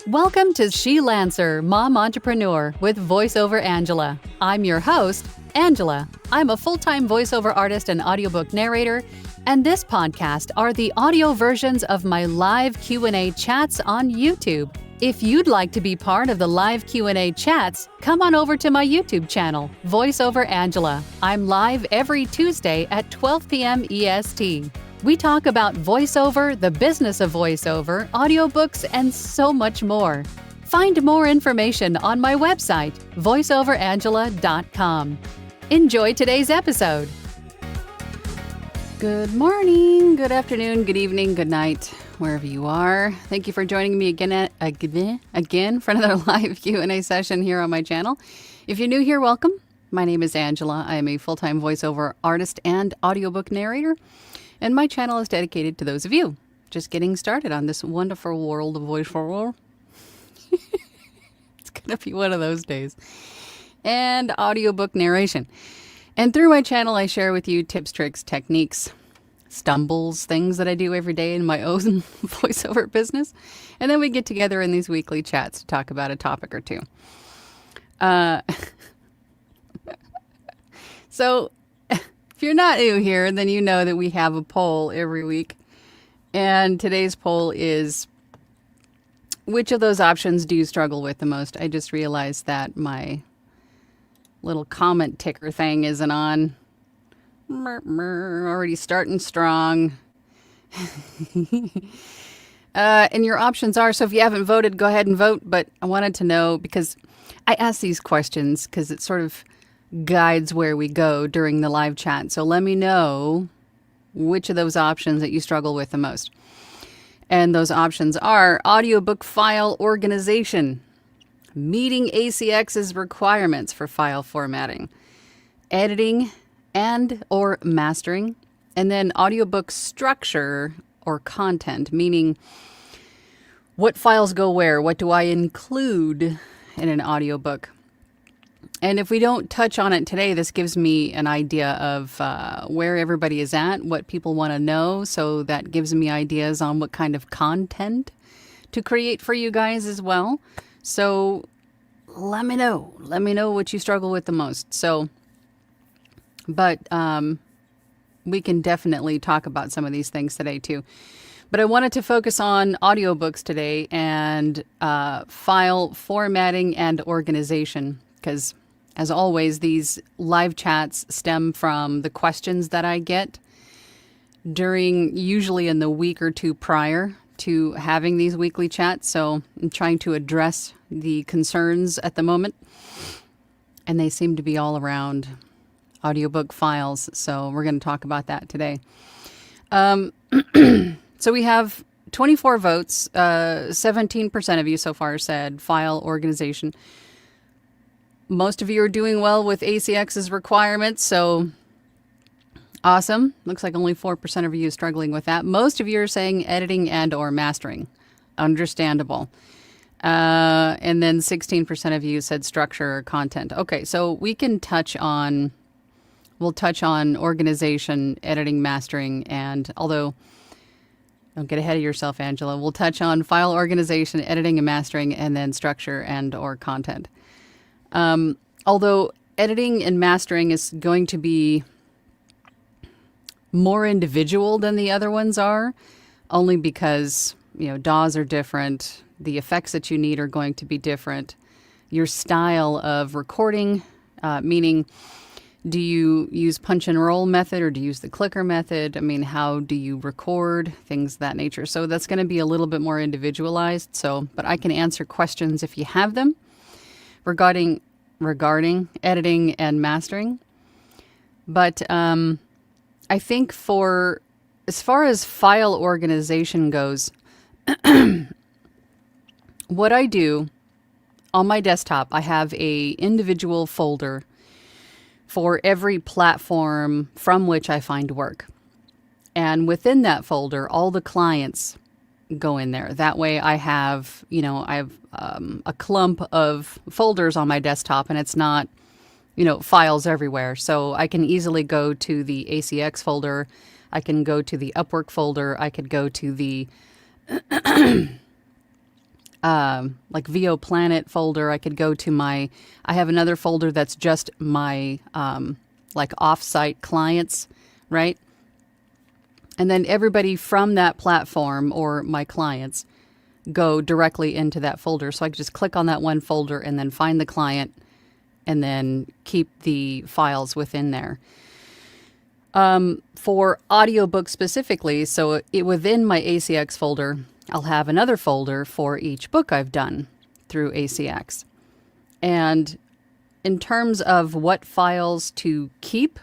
Welcome to She Lancer, Mom Entrepreneur with VoiceOver Angela. I'm your host, Angela. I'm a full-time voiceover artist and audiobook narrator, and this podcast are the audio versions of my live Q&A chats on YouTube. If you'd like to be part of the live Q&A chats, come on over to my YouTube channel, VoiceOver Angela. I'm live every Tuesday at 12 p.m. EST. We talk about voiceover, the business of voiceover, audiobooks, and so much more. Find more information on my website, voiceoverangela.com. Enjoy today's episode. Good morning, good afternoon, good evening, good night, wherever you are. Thank you for joining me again for another live Q&A session here on my channel. If you're new here, welcome. My name is Angela. I am a full-time voiceover artist and audiobook narrator. And my channel is dedicated to those of you just getting started on this wonderful world of voiceover. It's going to be one of those days. And audiobook narration. And through my channel, I share with you tips, tricks, techniques, stumbles, things that I do every day in my own voiceover business. And then we get together in these weekly chats to talk about a topic or two. So if you're not new here, then you know that we have a poll every week. And today's poll is, which of those options do you struggle with the most? I just realized that my little comment ticker thing isn't on. Already starting strong. And your options are, so if you haven't voted, go ahead and vote. But I wanted to know, because I ask these questions because it sort of guides where we go during the live chat. So let me know which of those options that you struggle with the most. And those options are audiobook file organization, meeting ACX's requirements for file formatting, editing and or mastering, and then audiobook structure or content, meaning what files go where, what do I include in an audiobook. And if we don't touch on it today, this gives me an idea of where everybody is at, what people want to know. So that gives me ideas on what kind of content to create for you guys as well. So let me know. Let me know what you struggle with the most. But we can definitely talk about some of these things today too. But I wanted to focus on audiobooks today and file formatting and organization, because as always, these live chats stem from the questions that I get usually in the week or two prior to having these weekly chats. So I'm trying to address the concerns at the moment. And they seem to be all around audiobook files. So we're going to talk about that today. So we have 24 votes. 17% of you so far said file organization. Most of you are doing well with ACX's requirements, so awesome. Looks like only 4% of you are struggling with that. Most of you are saying editing and or mastering. Understandable. And then 16% of you said structure or content. Okay, so we'll touch on organization, editing, mastering, and although, don't get ahead of yourself, Angela, we'll touch on file organization, editing and mastering, and then structure and or content. Although editing and mastering is going to be more individual than the other ones are, only because, DAWs are different. The effects that you need are going to be different. Your style of recording, meaning do you use punch and roll method or do you use the clicker method? I mean, how do you record? Things of that nature. So that's going to be a little bit more individualized. But I can answer questions if you have them regarding editing and mastering. But I think as far as file organization goes, what I do on my desktop, I have a individual folder for every platform from which I find work. And within that folder, all the clients go in there. That way I have, a clump of folders on my desktop, and it's not, files everywhere. So I can easily go to the ACX folder. I can go to the Upwork folder. I could go to the like VO Planet folder. I could go to I have another folder that's just my like off-site clients, right? And then everybody from that platform or my clients go directly into that folder. So I could just click on that one folder and then find the client and then keep the files within there. For audiobook specifically, so within my ACX folder, I'll have another folder for each book I've done through ACX. And in terms of what files to keep,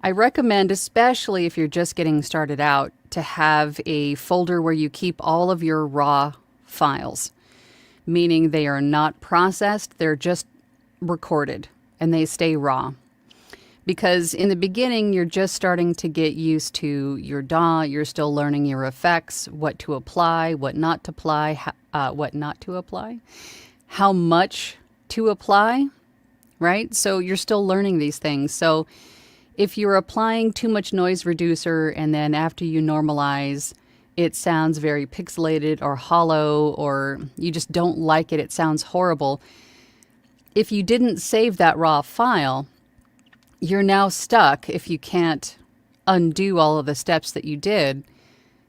I recommend, especially if you're just getting started out, to have a folder where you keep all of your raw files, meaning they are not processed, they're just recorded and they stay raw. Because in the beginning, you're just starting to get used to your DAW, you're still learning your effects, what to apply, what not to apply, how much to apply, right? So you're still learning these things. So if you're applying too much noise reducer and then after you normalize, it sounds very pixelated or hollow, or you just don't like it, it sounds horrible. If you didn't save that raw file, you're now stuck. If you can't undo all of the steps that you did,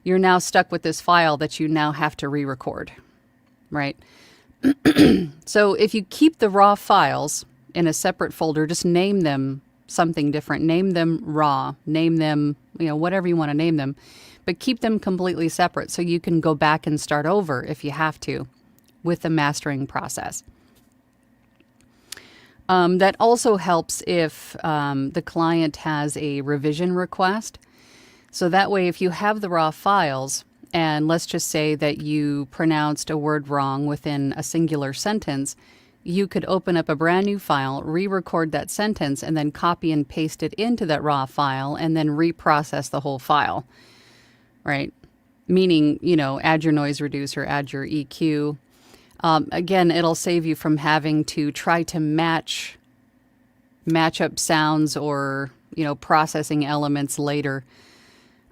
you're now stuck with this file that you now have to re-record, right? So if you keep the raw files in a separate folder, just name them something different. Name them raw, name them, whatever you want to name them, but keep them completely separate so you can go back and start over if you have to with the mastering process. That also helps if the client has a revision request. So that way, if you have the raw files, and let's just say that you pronounced a word wrong within a singular sentence, you could open up a brand new file, re-record that sentence, and then copy and paste it into that raw file, and then reprocess the whole file, right? Meaning, add your noise reducer, add your EQ. Again, it'll save you from having to try to match up sounds or, processing elements later.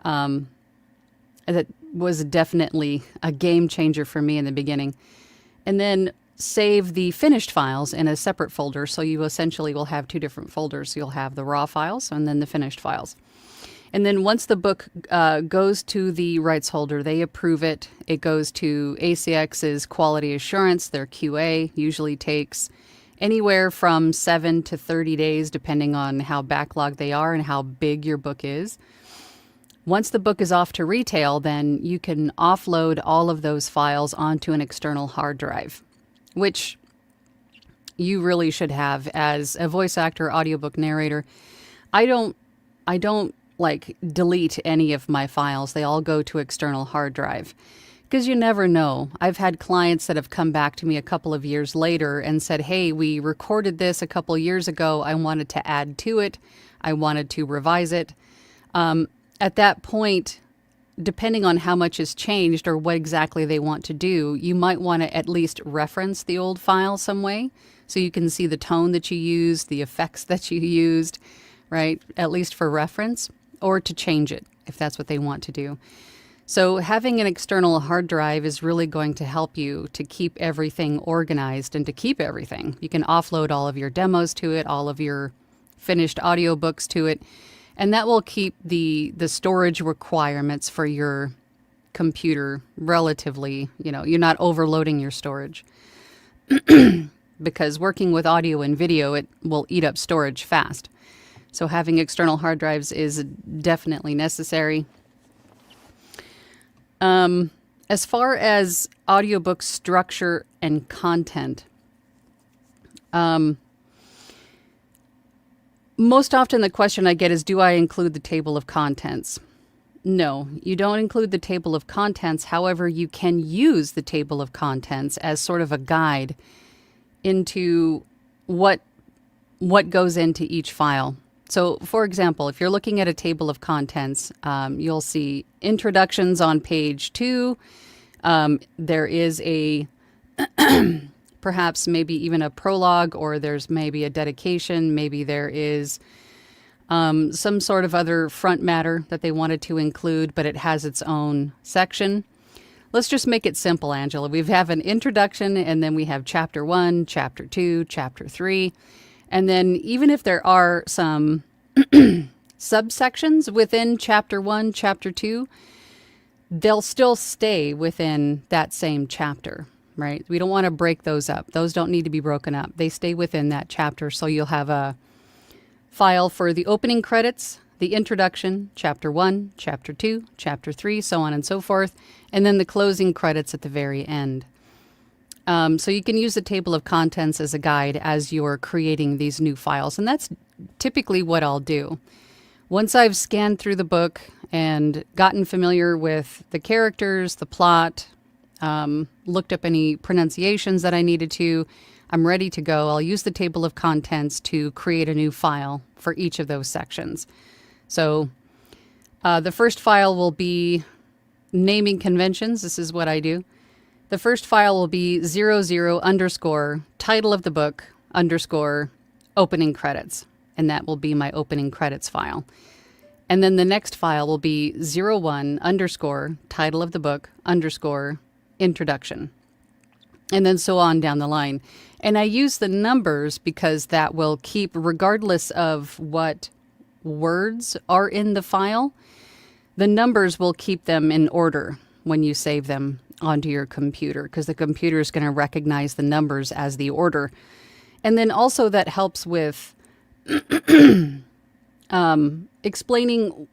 That was definitely a game changer for me in the beginning. And then save the finished files in a separate folder. So you essentially will have two different folders. You'll have the raw files and then the finished files. And then once the book goes to the rights holder, they approve it. It goes to ACX's quality assurance. Their QA usually takes anywhere from 7 to 30 days, depending on how backlogged they are and how big your book is. Once the book is off to retail, then you can offload all of those files onto an external hard drive, which you really should have as a voice actor, audiobook narrator. I don't like delete any of my files. They all go to external hard drive because you never know. I've had clients that have come back to me a couple of years later and said, hey, we recorded this a couple years ago. I wanted to add to it. I wanted to revise it. At that point, depending on how much has changed or what exactly they want to do, you might want to at least reference the old file some way so you can see the tone that you used, the effects that you used, right? At least for reference, or to change it if that's what they want to do. So having an external hard drive is really going to help you to keep everything organized and to keep everything. You can offload all of your demos to it, all of your finished audiobooks to it, and that will keep the storage requirements for your computer relatively, you're not overloading your storage. Because working with audio and video, it will eat up storage fast. So having external hard drives is definitely necessary. As far as audiobook structure and content, most often the question I get is, do I include the table of contents? No, you don't include the table of contents. However, you can use the table of contents as sort of a guide into what goes into each file. So, for example, if you're looking at a table of contents, you'll see introductions on page 2. There is a perhaps maybe even a prologue, or there's maybe a dedication. Maybe there is some sort of other front matter that they wanted to include, but it has its own section. let's just make it simple, Angela. We have an introduction, and then we have chapter 1, chapter 2, chapter 3. And then even if there are some subsections within chapter 1, chapter 2, they'll still stay within that same chapter, right? We don't want to break those up. Those don't need to be broken up. They stay within that chapter. So you'll have a file for the opening credits, the introduction, chapter 1, chapter 2, chapter 3, so on and so forth, and then the closing credits at the very end. So you can use the table of contents as a guide as you're creating these new files. And that's typically what I'll do. Once I've scanned through the book and gotten familiar with the characters, the plot, looked up any pronunciations that I needed to, I'm ready to go. I'll use the table of contents to create a new file for each of those sections. So the first file will be naming conventions. This is what I do. The first file will be 00 underscore title of the book underscore opening credits. And that will be my opening credits file. And then the next file will be 01 underscore title of the book underscore introduction. And then so on down the line. And I use the numbers because that will keep, regardless of what words are in the file, the numbers will keep them in order when you save them onto your computer, because the computer is going to recognize the numbers as the order. And then also that helps with explaining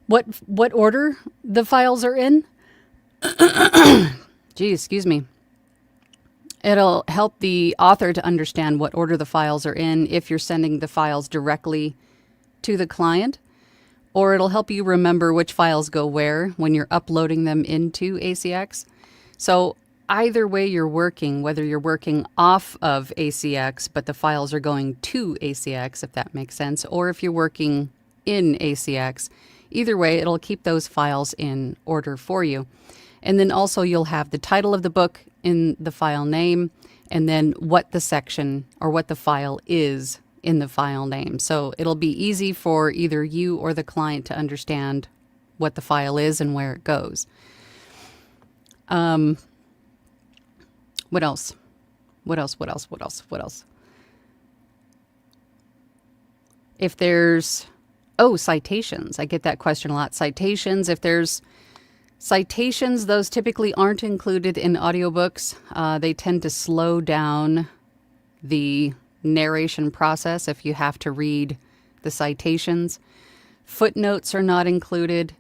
what order the files are in. Gee, excuse me. It'll help the author to understand what order the files are in if you're sending the files directly to the client, or it'll help you remember which files go where when you're uploading them into ACX. So either way you're working, whether you're working off of ACX, but the files are going to ACX, if that makes sense, or if you're working in ACX, either way, it'll keep those files in order for you. And then also you'll have the title of the book in the file name, and then what the section or what the file is in the file name. So it'll be easy for either you or the client to understand what the file is and where it goes. What else? What else? If there's, citations. I get that question a lot. Citations. If there's citations, those typically aren't included in audiobooks. They tend to slow down the narration process if you have to read the citations. Footnotes are not included.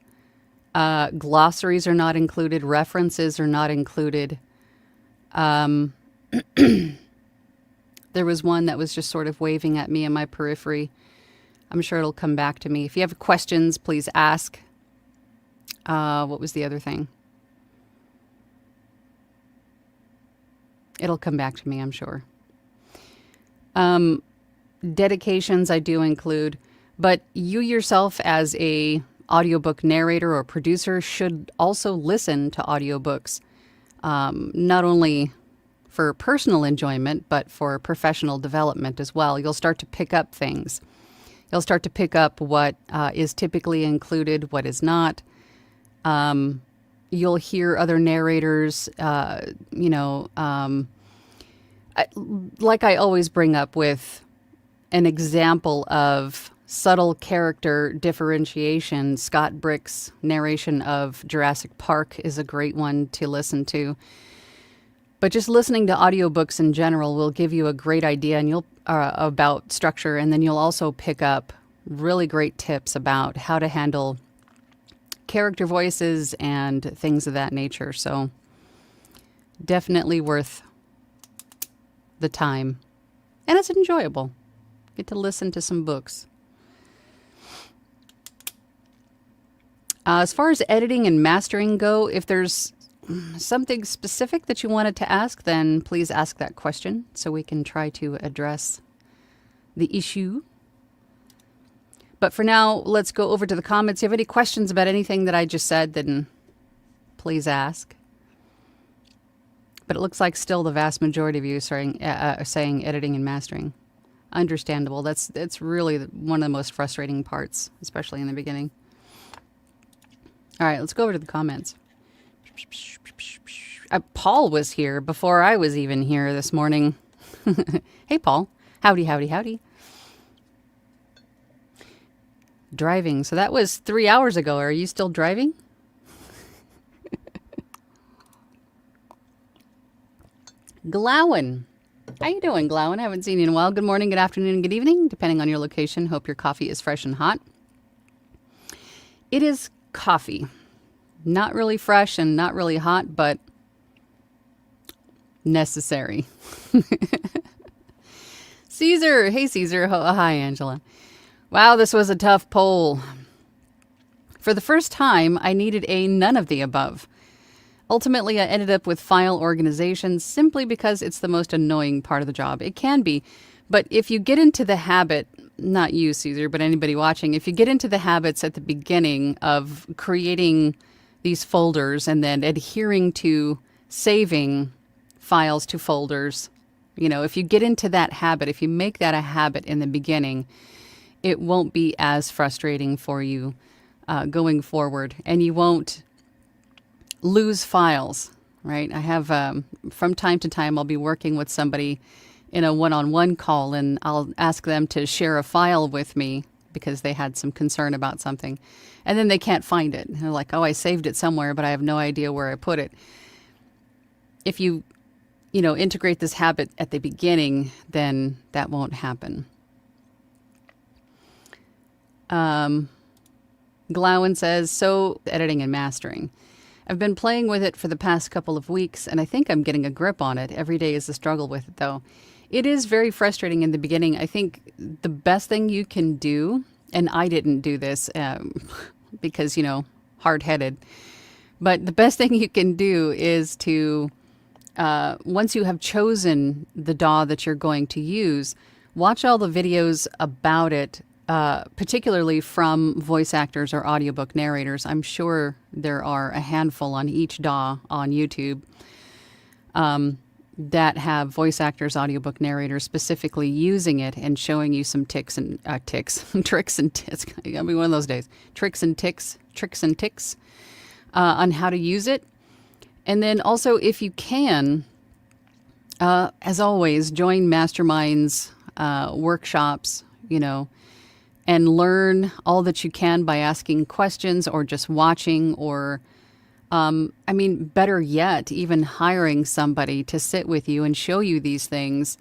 Glossaries are not included. References are not included. There was one that was just sort of waving at me in my periphery. I'm sure it'll come back to me. If you have questions, please ask. What was the other thing? It'll come back to me, I'm sure. Dedications I do include, but you yourself as a audiobook narrator or producer should also listen to audiobooks, not only for personal enjoyment, but for professional development as well. You'll start to pick up things. You'll start to pick up what is typically included, what is not. You'll hear other narrators, like I always bring up with an example of subtle character differentiation. Scott Brick's narration of Jurassic Park is a great one to listen to. But just listening to audiobooks in general will give you a great idea and you'll about structure, and then you'll also pick up really great tips about how to handle character voices and things of that nature. So definitely worth the time. And it's enjoyable. Get to listen to some books. As far as editing and mastering go, if there's something specific that you wanted to ask, then please ask that question so we can try to address the issue. But for now, let's go over to the comments. If you have any questions about anything that I just said, then please ask. But it looks like still the vast majority of you are saying editing and mastering. Understandable. That's really one of the most frustrating parts, especially in the beginning. All right, let's go over to the comments. Paul was here before I was even here this morning. Hey, Paul. Howdy, howdy, howdy. Driving. So that was 3 hours ago. Are you still driving? Glowen. How you doing, Glowen? I haven't seen you in a while. Good morning, good afternoon, good evening, depending on your location. Hope your coffee is fresh and hot. It is coffee. Not really fresh and not really hot, but necessary. Caesar. Hey, Caesar. Hi, Angela. Wow, this was a tough poll. For the first time, I needed a none of the above. Ultimately, I ended up with file organization simply because it's the most annoying part of the job. It can be, but if you get into the habit, not you, Caesar, but anybody watching, if you get into the habits at the beginning of creating these folders and then adhering to saving files to folders, if you get into that habit, if you make that a habit in the beginning, it won't be as frustrating for you going forward, and you won't lose files, right? I have, from time to time, I'll be working with somebody in a one-on-one call, and I'll ask them to share a file with me because they had some concern about something, and then they can't find it. And they're like, oh, I saved it somewhere, but I have no idea where I put it. If you, integrate this habit at the beginning, then that won't happen. Glowen says, so editing and mastering. I've been playing with it for the past couple of weeks, and I think I'm getting a grip on it. Every day is a struggle with it, though. It is very frustrating in the beginning. I think the best thing you can do, and I didn't do this because, hard-headed, but the best thing you can do is to, once you have chosen the DAW that you're going to use, watch all the videos about it, particularly from voice actors or audiobook narrators. I'm sure there are a handful on each DAW on YouTube that have voice actors, audiobook narrators specifically using it and showing you some tricks and tips. It's gonna be one of those days. Tricks and ticks on how to use it. And then also, if you can, as always, join masterminds, workshops, and learn all that you can by asking questions or just watching or, better yet, even hiring somebody to sit with you and show you these things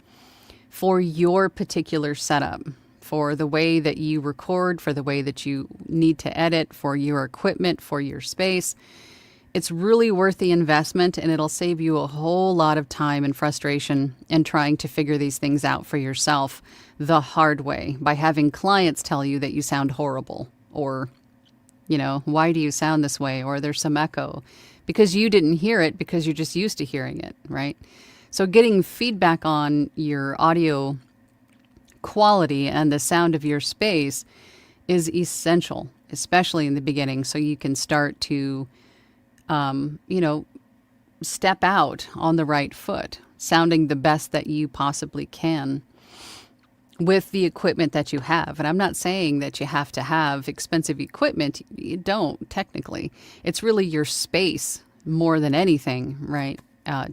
for your particular setup, for the way that you record, for the way that you need to edit, for your equipment, for your space. It's really worth the investment, and it'll save you a whole lot of time and frustration in trying to figure these things out for yourself the hard way by having clients tell you that you sound horrible or, why do you sound this way? Or there's some echo because you didn't hear it because you're just used to hearing it, right? So getting feedback on your audio quality and the sound of your space is essential, especially in the beginning, so you can start to step out on the right foot, sounding the best that you possibly can with the equipment that you have. And I'm not saying that you have to have expensive equipment. You don't, technically. It's really your space more than anything, right?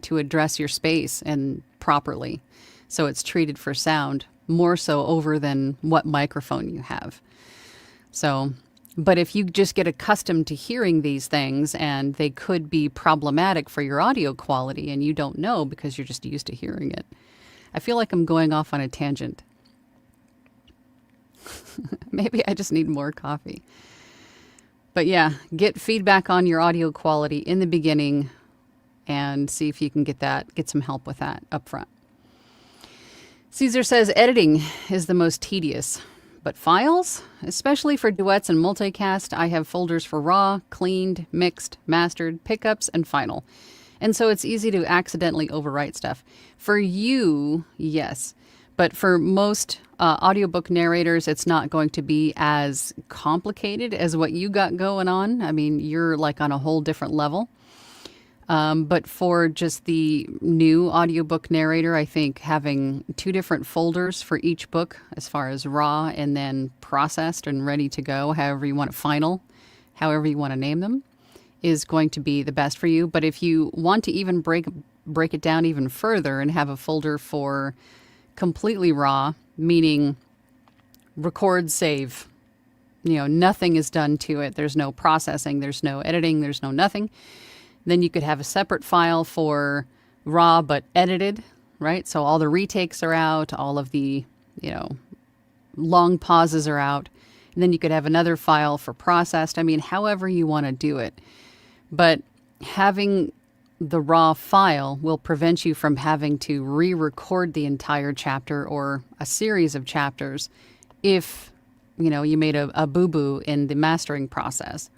To address your space and properly. So it's treated for sound more so over than what microphone you have. So, but if you just get accustomed to hearing these things and they could be problematic for your audio quality and you don't know because you're just used to hearing it. I feel like I'm going off on a tangent. Maybe I just need more coffee. But yeah, get feedback on your audio quality in the beginning and see if you can get some help with that up front. Caesar says editing is the most tedious. But files, especially for duets and multicast, I have folders for raw, cleaned, mixed, mastered, pickups, and final. And so it's easy to accidentally overwrite stuff. For you, yes. But for most audiobook narrators, it's not going to be as complicated as what you got going on. I mean, you're like on a whole different level. But for just the new audiobook narrator, I think having 2 different folders for each book as far as raw and then processed and ready to go, however you want it, final, however you want to name them, is going to be the best for you. But if you want to even break it down even further and have a folder for completely raw, meaning record, save, nothing is done to it. There's no processing, there's no editing, there's no nothing. Then you could have a separate file for raw but edited, right? So all the retakes are out, all of the, long pauses are out. And then you could have another file for processed. I mean, however you want to do it. But having the raw file will prevent you from having to re-record the entire chapter or a series of chapters if, you made a boo-boo in the mastering process.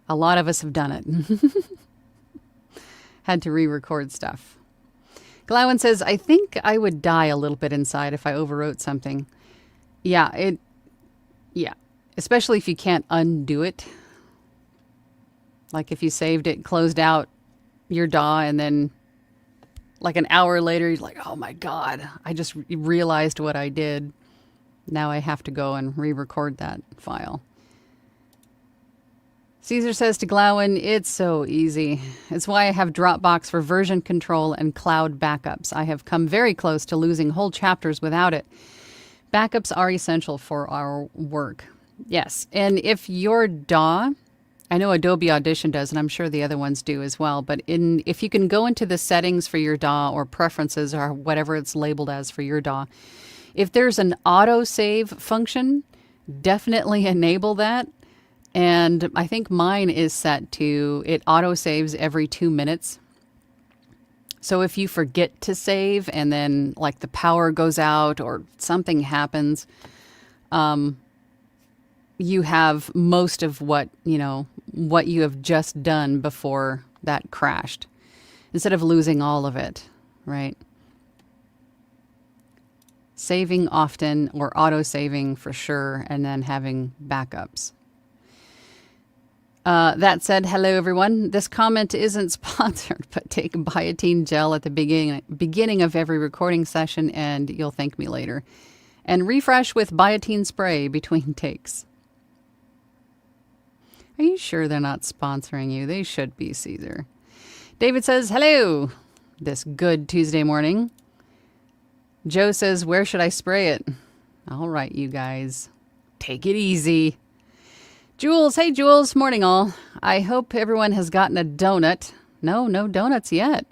A lot of us have done it. Had to re-record stuff. Glowen says, I think I would die a little bit inside if I overwrote something. Yeah. Especially if you can't undo it. Like if you saved it, closed out your DAW, and then like an hour later, you're like, oh my God, I just realized what I did. Now I have to go and re-record that file. Caesar says to Glowen, it's so easy. It's why I have Dropbox for version control and cloud backups. I have come very close to losing whole chapters without it. Backups are essential for our work. Yes, and if your DAW, I know Adobe Audition does, and I'm sure the other ones do as well, but if you can go into the settings for your DAW or preferences or whatever it's labeled as for your DAW, if there's an auto-save function, definitely enable that. And I think mine is set to, it auto-saves every 2 minutes. So if you forget to save and then like the power goes out or something happens, you have most of what you have just done before that crashed, instead of losing all of it, right? Saving often or auto-saving for sure, and then having backups. That said, hello everyone. This comment isn't sponsored, but take biotin gel at the beginning of every recording session and you'll thank me later. And refresh with biotin spray between takes. Are you sure they're not sponsoring you? They should be, Caesar. David says, hello, this good Tuesday morning. Joe says, where should I spray it? All right, you guys, take it easy. Jules, hey Jules, morning all. I hope everyone has gotten a donut. No donuts yet.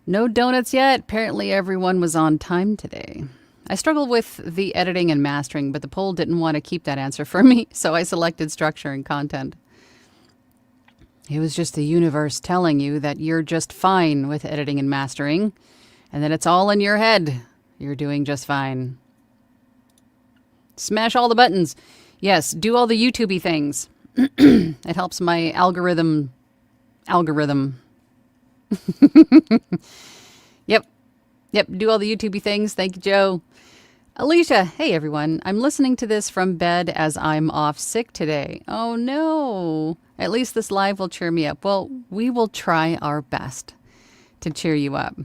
No donuts yet. Apparently everyone was on time today. I struggled with the editing and mastering, but the poll didn't want to keep that answer for me, so I selected structure and content. It was just the universe telling you that you're just fine with editing and mastering, and that it's all in your head. You're doing just fine. Smash all the buttons. Yes, do all the YouTube-y things. It helps my algorithm. Yep, do all the YouTube-y things. Thank you, Joe. Alicia, hey everyone. I'm listening to this from bed as I'm off sick today. Oh no. At least this live will cheer me up. Well, we will try our best to cheer you up.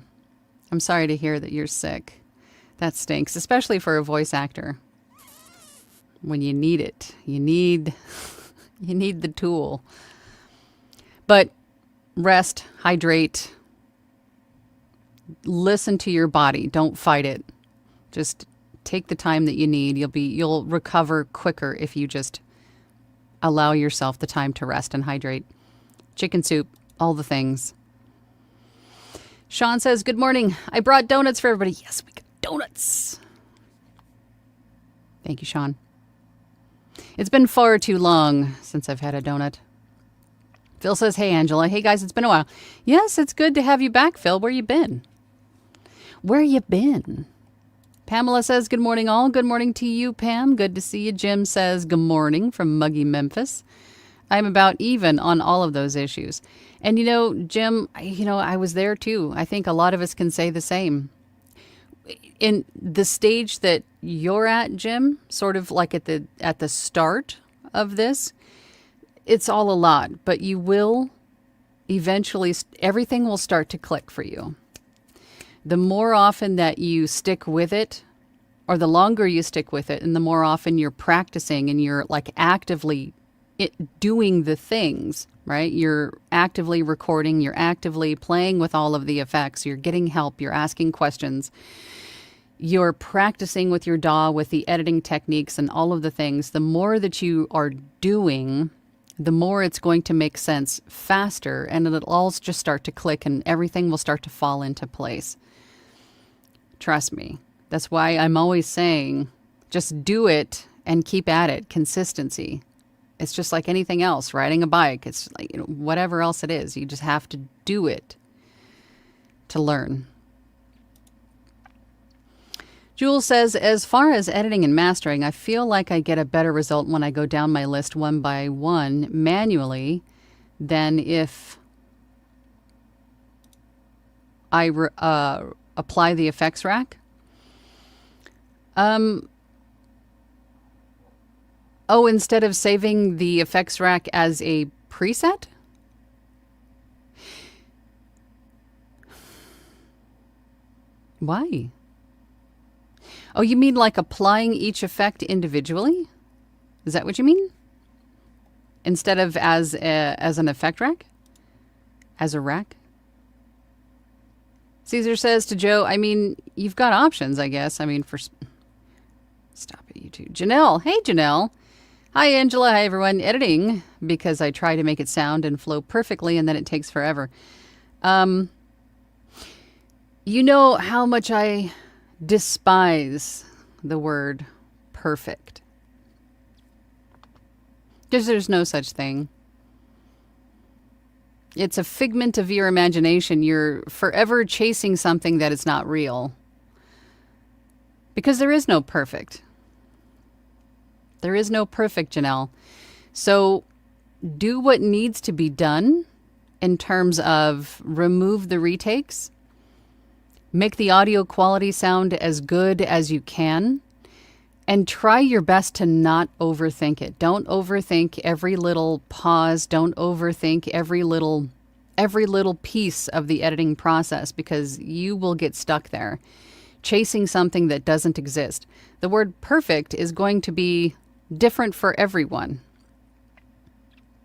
I'm sorry to hear that you're sick. That stinks, especially for a voice actor. When you need it, you need the tool. But rest, hydrate, listen to your body. Don't fight it. Just take the time that you need. You'll recover quicker if you just allow yourself the time to rest and hydrate. Chicken soup, all the things. Sean says, good morning. I brought donuts for everybody. Yes, we got donuts. Thank you, Sean. It's been far too long since I've had a donut. Phil says, hey, Angela. Hey, guys, it's been a while. Yes, it's good to have you back, Phil. Where you been? Where you been? Pamela says, good morning, all. Good morning to you, Pam. Good to see you. Jim says, good morning from Muggy, Memphis. I'm about even on all of those issues. And, Jim, I was there, too. I think a lot of us can say the same. In the stage that you're at, Jim, sort of like at the start of this, it's all a lot, but you will eventually, everything will start to click for you. The more often that you stick with it, or the longer you stick with it and the more often you're practicing and you're like actively doing the things, right? You're actively recording, you're actively playing with all of the effects, you're getting help, you're asking questions, you're practicing with your DAW, with the editing techniques and all of the things. The more that you are doing, the more it's going to make sense faster, and it'll all just start to click and everything will start to fall into place. Trust me. That's why I'm always saying, just do it and keep at it. Consistency. It's just like anything else, riding a bike. It's like, whatever else it is, you just have to do it to learn. Jules says, as far as editing and mastering, I feel like I get a better result when I go down my list one by one manually than if I apply the effects rack. Oh, instead of saving the effects rack as a preset? Why? Oh, you mean like applying each effect individually? Is that what you mean? Instead of as an effect rack? As a rack? Caesar says to Joe, I mean, you've got options, I guess. I mean, for... Stop it, you two. Janelle. Hey, Janelle. Hi, Angela. Hi, everyone. Editing, because I try to make it sound and flow perfectly, and then it takes forever. You know how much I despise the word perfect. Because there's no such thing. It's a figment of your imagination. You're forever chasing something that is not real. Because there is no perfect. There is no perfect, Janelle. So do what needs to be done in terms of remove the retakes, make the audio quality sound as good as you can, and try your best to not overthink it. Don't overthink every little pause. Don't overthink every little piece of the editing process, because you will get stuck there, chasing something that doesn't exist. The word perfect is going to be different for everyone.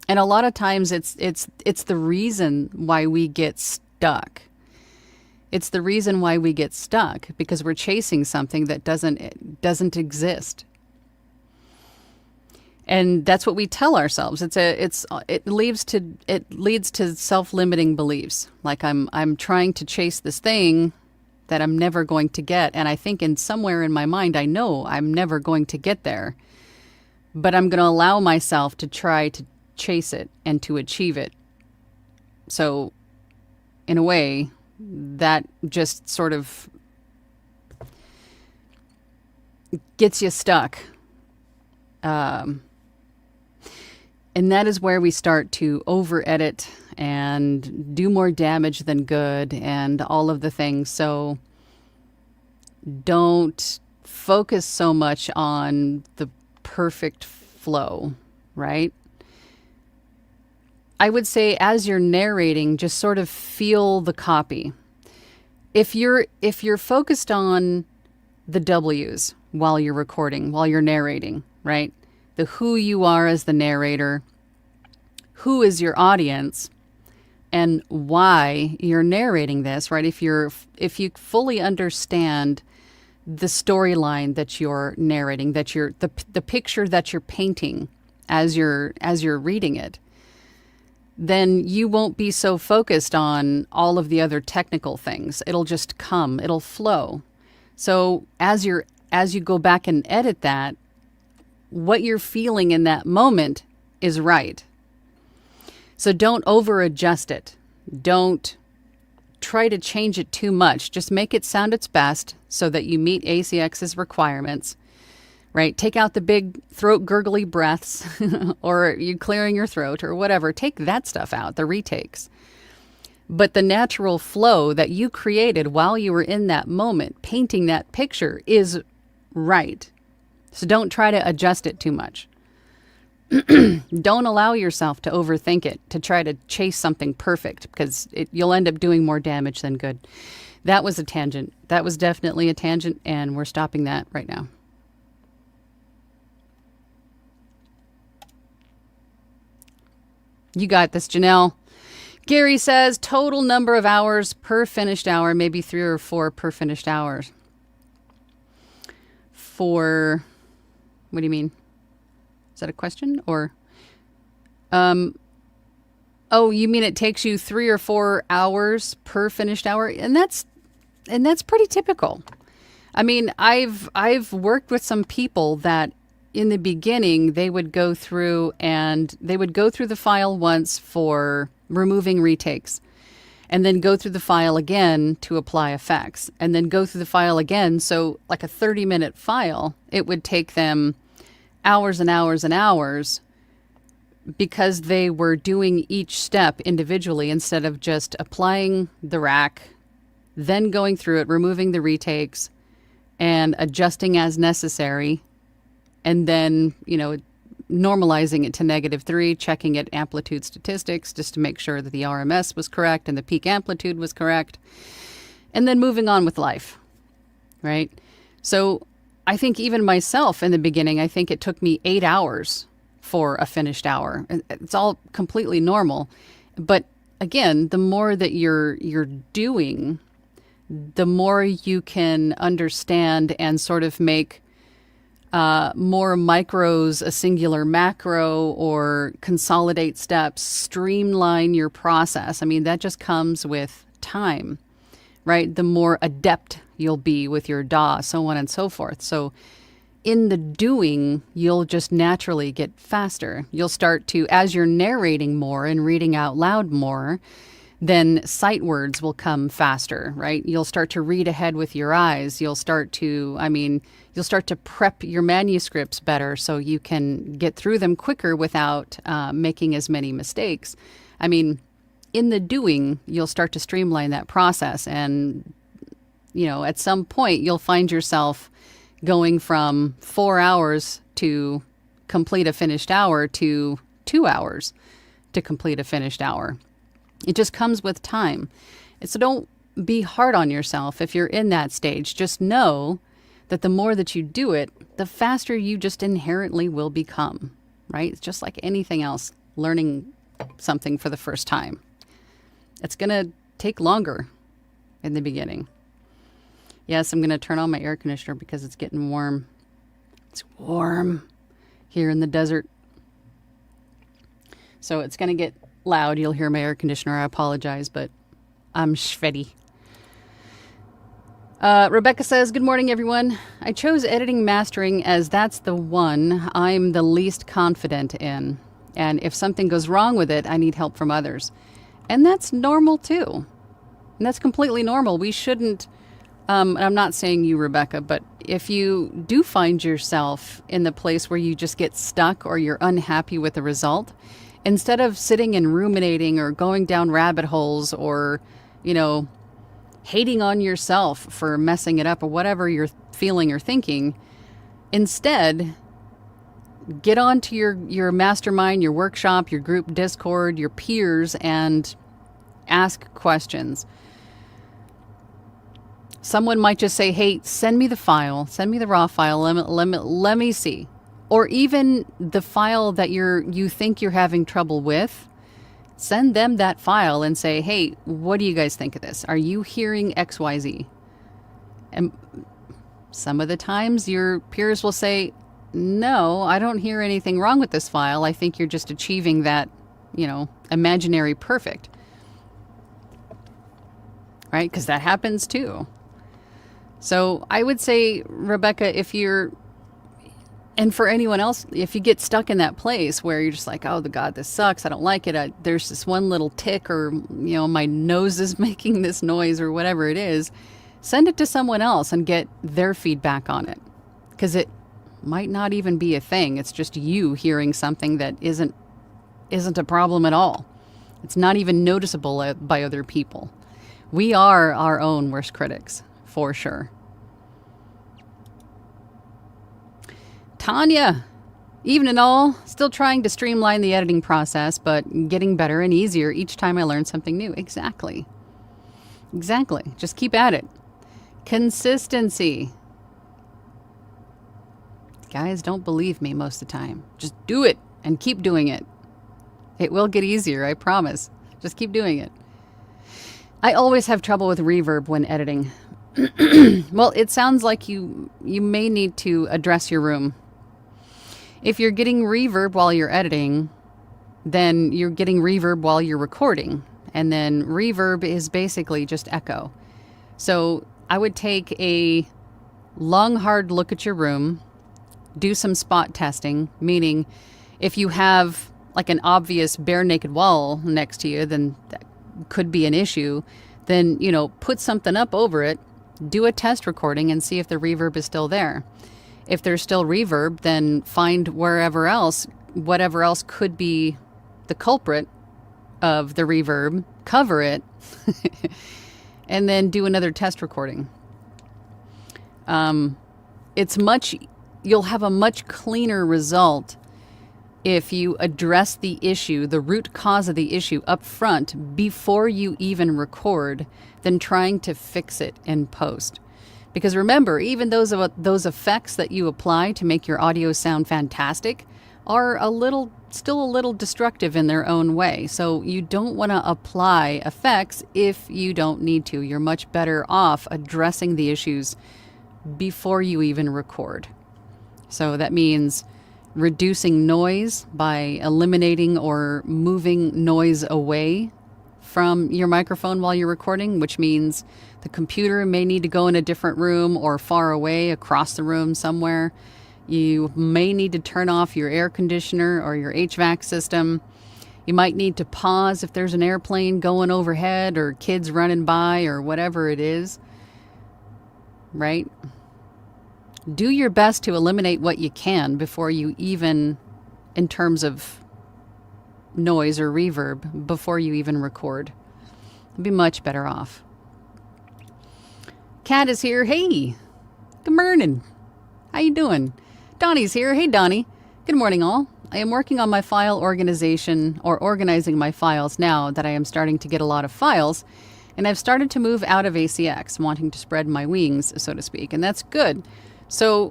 And a lot of times it's the reason why we get stuck. It's the reason why we get stuck, because we're chasing something that doesn't exist. And that's what we tell ourselves. It leads to self-limiting beliefs. Like I'm trying to chase this thing that I'm never going to get, and I think somewhere in my mind I know I'm never going to get there. But I'm going to allow myself to try to chase it and to achieve it. So, in a way, that just sort of gets you stuck. And that is where we start to over-edit and do more damage than good and all of the things. So, don't focus so much on the perfect flow, right? I would say as you're narrating, just sort of feel the copy. If you're focused on the W's while you're recording, while you're narrating, right? The who you are as the narrator, who is your audience, and why you're narrating this, right? If you fully understand the storyline that you're narrating, that you're the picture that you're painting as you're reading it, then you won't be so focused on all of the other technical things. It'll just come, it'll flow. So as you go back and edit that, what you're feeling in that moment is right. So don't over adjust it. Don't try to change it too much. Just make it sound its best so that you meet ACX's requirements, right? Take out the big throat gurgly breaths or you clearing your throat or whatever. Take that stuff out, the retakes. But the natural flow that you created while you were in that moment, painting that picture, is right. So don't try to adjust it too much. Don't allow yourself to overthink it, to try to chase something perfect, because you'll end up doing more damage than good. That was a tangent. That was definitely a tangent, and we're stopping that right now. You got this, Janelle. Gary says total number of hours per finished hour, maybe 3 or 4 per finished hours. For, what do you mean? Is that a question? Or, oh, you mean it takes you 3 or 4 hours per finished hour? And that's pretty typical. I mean, I've worked with some people that in the beginning they would go through the file once for removing retakes, and then go through the file again to apply effects, and then go through the file again. So like a 30-minute file, it would take them hours and hours and hours because they were doing each step individually instead of just applying the rack, then going through it, removing the retakes, and adjusting as necessary, and then, normalizing it to -3, checking at amplitude statistics just to make sure that the RMS was correct and the peak amplitude was correct, and then moving on with life, right? So I think even myself in the beginning, I think it took me 8 hours for a finished hour. It's all completely normal. But again, the more that you're doing, the more you can understand and sort of make more micros a singular macro, or consolidate steps, streamline your process. I mean, that just comes with time, right? The more adept you'll be with your DAW, so on and so forth. So in the doing, you'll just naturally get faster. You'll start to, as you're narrating more and reading out loud more, then sight words will come faster, right? You'll start to read ahead with your eyes. You'll start to prep your manuscripts better so you can get through them quicker without making as many mistakes. I mean, in the doing, you'll start to streamline that process. And, at some point, you'll find yourself going from 4 hours to complete a finished hour to 2 hours to complete a finished hour. It just comes with time. So don't be hard on yourself if you're in that stage. Just know that the more that you do it, the faster you just inherently will become, right? It's just like anything else, learning something for the first time. It's going to take longer in the beginning. Yes, I'm going to turn on my air conditioner because it's getting warm. It's warm here in the desert. So it's going to get loud. You'll hear my air conditioner. I apologize, but I'm sweaty. Rebecca says, good morning, everyone. I chose editing mastering as that's the one I'm the least confident in. And if something goes wrong with it, I need help from others. And that's normal too. And that's completely normal. We shouldn't, and I'm not saying you, Rebecca, but if you do find yourself in the place where you just get stuck or you're unhappy with the result, instead of sitting and ruminating or going down rabbit holes or, hating on yourself for messing it up or whatever you're feeling or thinking, instead, get onto your mastermind, your workshop, your group Discord, your peers, and ask questions. Someone might just say, hey, send me the file, send me the raw file, let me see. Or even the file that you think you're having trouble with, send them that file and say, hey, what do you guys think of this? Are you hearing XYZ? And some of the times your peers will say, no, I don't hear anything wrong with this file. I think you're just achieving that, imaginary perfect. Right? Because that happens too. So I would say, Rebecca, and for anyone else, if you get stuck in that place where you're just like, oh, God, this sucks, I don't like it, there's this one little tick, or, my nose is making this noise, or whatever it is, send it to someone else and get their feedback on it. Because it might not even be a thing. It's just you hearing something that isn't a problem at all. It's not even noticeable by other people. We are our own worst critics, for sure. Tanya, even and all, still trying to streamline the editing process, but getting better and easier each time I learn something new. Exactly. Exactly. Just keep at it. Consistency. Guys don't believe me most of the time. Just do it and keep doing it. It will get easier, I promise. Just keep doing it. I always have trouble with reverb when editing. Well, it sounds like you may need to address your room. If you're getting reverb while you're editing, then you're getting reverb while you're recording. And then reverb is basically just echo. So I would take a long, hard look at your room, do some spot testing, meaning if you have like an obvious bare naked wall next to you, then that could be an issue. Then, put something up over it, do a test recording and see if the reverb is still there. If there's still reverb, then find whatever else could be the culprit of the reverb, cover it, and then do another test recording. You'll have a much cleaner result if you address the issue, the root cause of the issue up front before you even record, than trying to fix it in post. Because remember, even those effects that you apply to make your audio sound fantastic are still a little destructive in their own way. So you don't want to apply effects if you don't need to. You're much better off addressing the issues before you even record. So that means reducing noise by eliminating or moving noise away from your microphone while you're recording, which means the computer may need to go in a different room or far away across the room somewhere. You may need to turn off your air conditioner or your HVAC system. You might need to pause if there's an airplane going overhead or kids running by or whatever it is, right? Do your best to eliminate what you can before you even, in terms of noise or reverb, before you even record. You'll be much better off. Kat is here. Hey, good morning. How you doing? Donnie's here. Hey, Donnie. Good morning, all. I am working on my file organization or organizing my files now that I am starting to get a lot of files, and I've started to move out of ACX, wanting to spread my wings, so to speak, and that's good. So,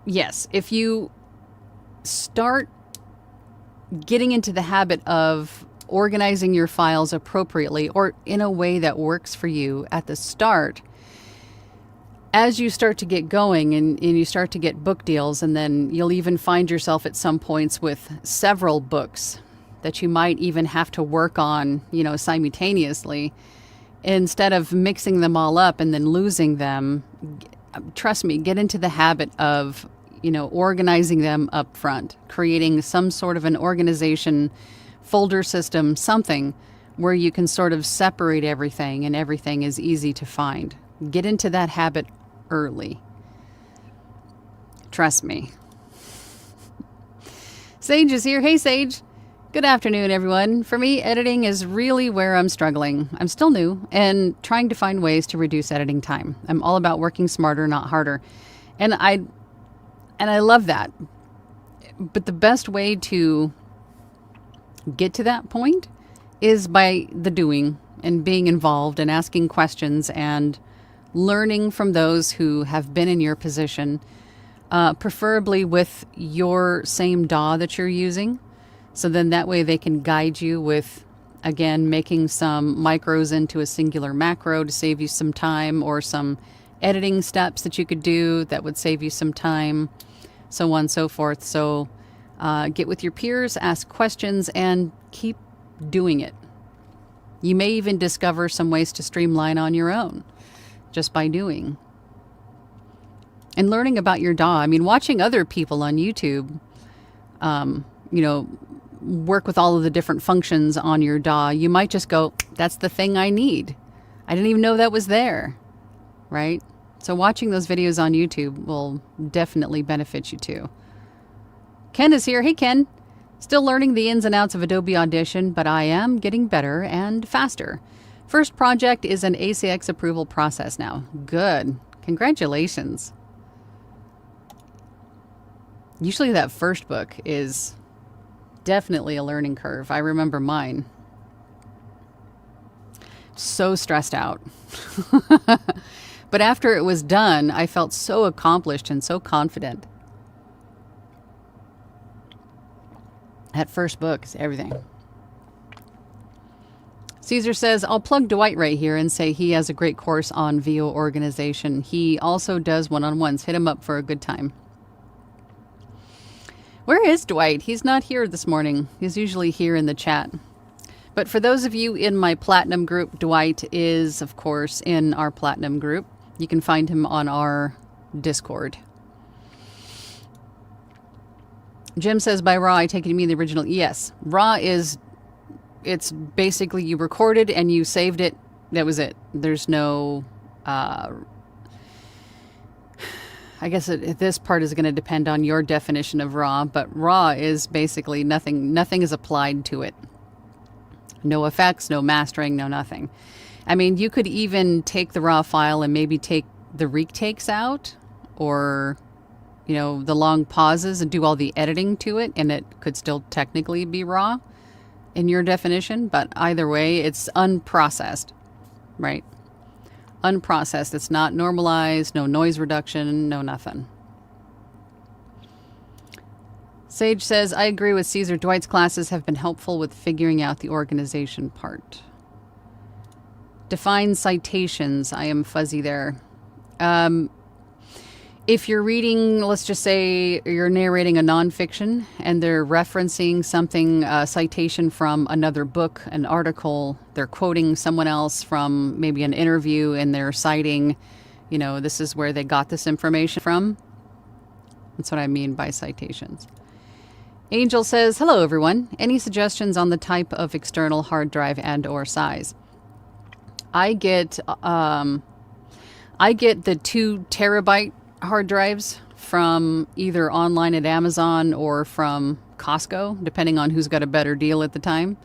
yes, if you start getting into the habit of organizing your files appropriately or in a way that works for you at the start, as you start to get going and you start to get book deals, and then you'll even find yourself at some points with several books that you might even have to work on, simultaneously. Instead of mixing them all up and then losing them, trust me, get into the habit of, organizing them up front, creating some sort of an organization, folder system, something where you can sort of separate everything and everything is easy to find. Get into that habit early. Trust me. Sage is here. Hey, Sage. Good afternoon, everyone. For me, editing is really where I'm struggling. I'm still new and trying to find ways to reduce editing time. I'm all about working smarter, not harder. And I love that. But the best way to get to that point is by the doing and being involved and asking questions and learning from those who have been in your position, preferably with your same DAW that you're using. So then that way they can guide you with, again, making some micros into a singular macro to save you some time, or some editing steps that you could do that would save you some time, so on and so forth. So get with your peers, ask questions, and keep doing it. You may even discover some ways to streamline on your own just by doing. And learning about your DAW. I mean, watching other people on YouTube, work with all of the different functions on your DAW, you might just go, that's the thing I need. I didn't even know that was there, right? So watching those videos on YouTube will definitely benefit you too. Ken is here. Hey, Ken. Still learning the ins and outs of Adobe Audition, but I am getting better and faster. First project is an ACX approval process now. Good. Congratulations. Usually that first book is definitely a learning curve. I remember mine. So stressed out. But after it was done, I felt so accomplished and so confident. That first book is everything. Caesar says, I'll plug Dwight right here and say he has a great course on VO organization. He also does one-on-ones. Hit him up for a good time. Where is Dwight? He's not here this morning. He's usually here in the chat. But for those of you in my Platinum group, Dwight is, of course, in our Platinum group. You can find him on our Discord. Jim says, by raw, I take it you mean the original. Yes. Raw is, it's basically you recorded and you saved it. That was it. There's no, I guess this part is going to depend on your definition of raw, but raw is basically nothing is applied to it. No effects, no mastering, no nothing. I mean, you could even take the raw file and maybe take the retakes out or, you know, the long pauses and do all the editing to it, and it could still technically be raw in your definition. But either way, it's unprocessed, right? Unprocessed. It's not normalized, no noise reduction, no nothing. Sage says, I agree with Caesar. Dwight's classes have been helpful with figuring out the organization part. Define citations. I am fuzzy there. If you're reading, let's just say you're narrating a nonfiction and they're referencing something, a citation from another book, an article, they're quoting someone else from maybe an interview and they're citing, you know, this is where they got this information from. That's what I mean by citations. Angel says, hello everyone. Any suggestions on the type of external hard drive and or size? I get the 2 terabyte hard drives from either online at Amazon or from Costco, depending on who's got a better deal at the time.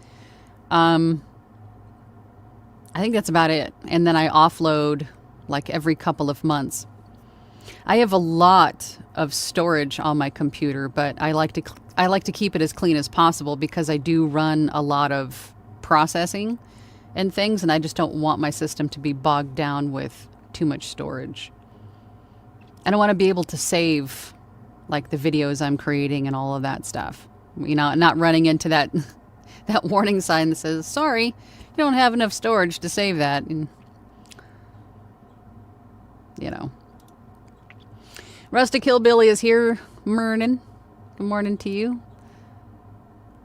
I think that's about it. And then I offload like every couple of months. I have a lot of storage on my computer, but I like to keep it as clean as possible because I do run a lot of processing and things, and I just don't want my system to be bogged down with too much storage. And I want to be able to save like the videos I'm creating and all of that stuff. You know, not running into that that warning sign that says, sorry, you don't have enough storage to save that. And, you know. Rustic Hillbilly is here. Morning. Good morning to you.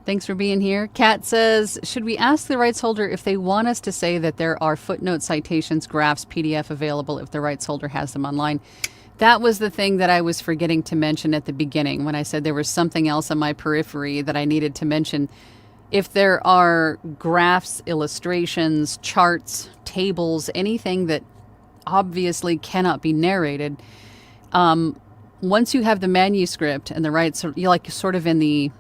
Thanks for being here. Kat says, should we ask the rights holder if they want us to say that there are footnote citations, graphs, PDF available if the rights holder has them online? That was the thing that I was forgetting to mention at the beginning when I said there was something else on my periphery that I needed to mention. If there are graphs, illustrations, charts, tables, anything that obviously cannot be narrated, once you have the manuscript and the rights, you're like sort of in the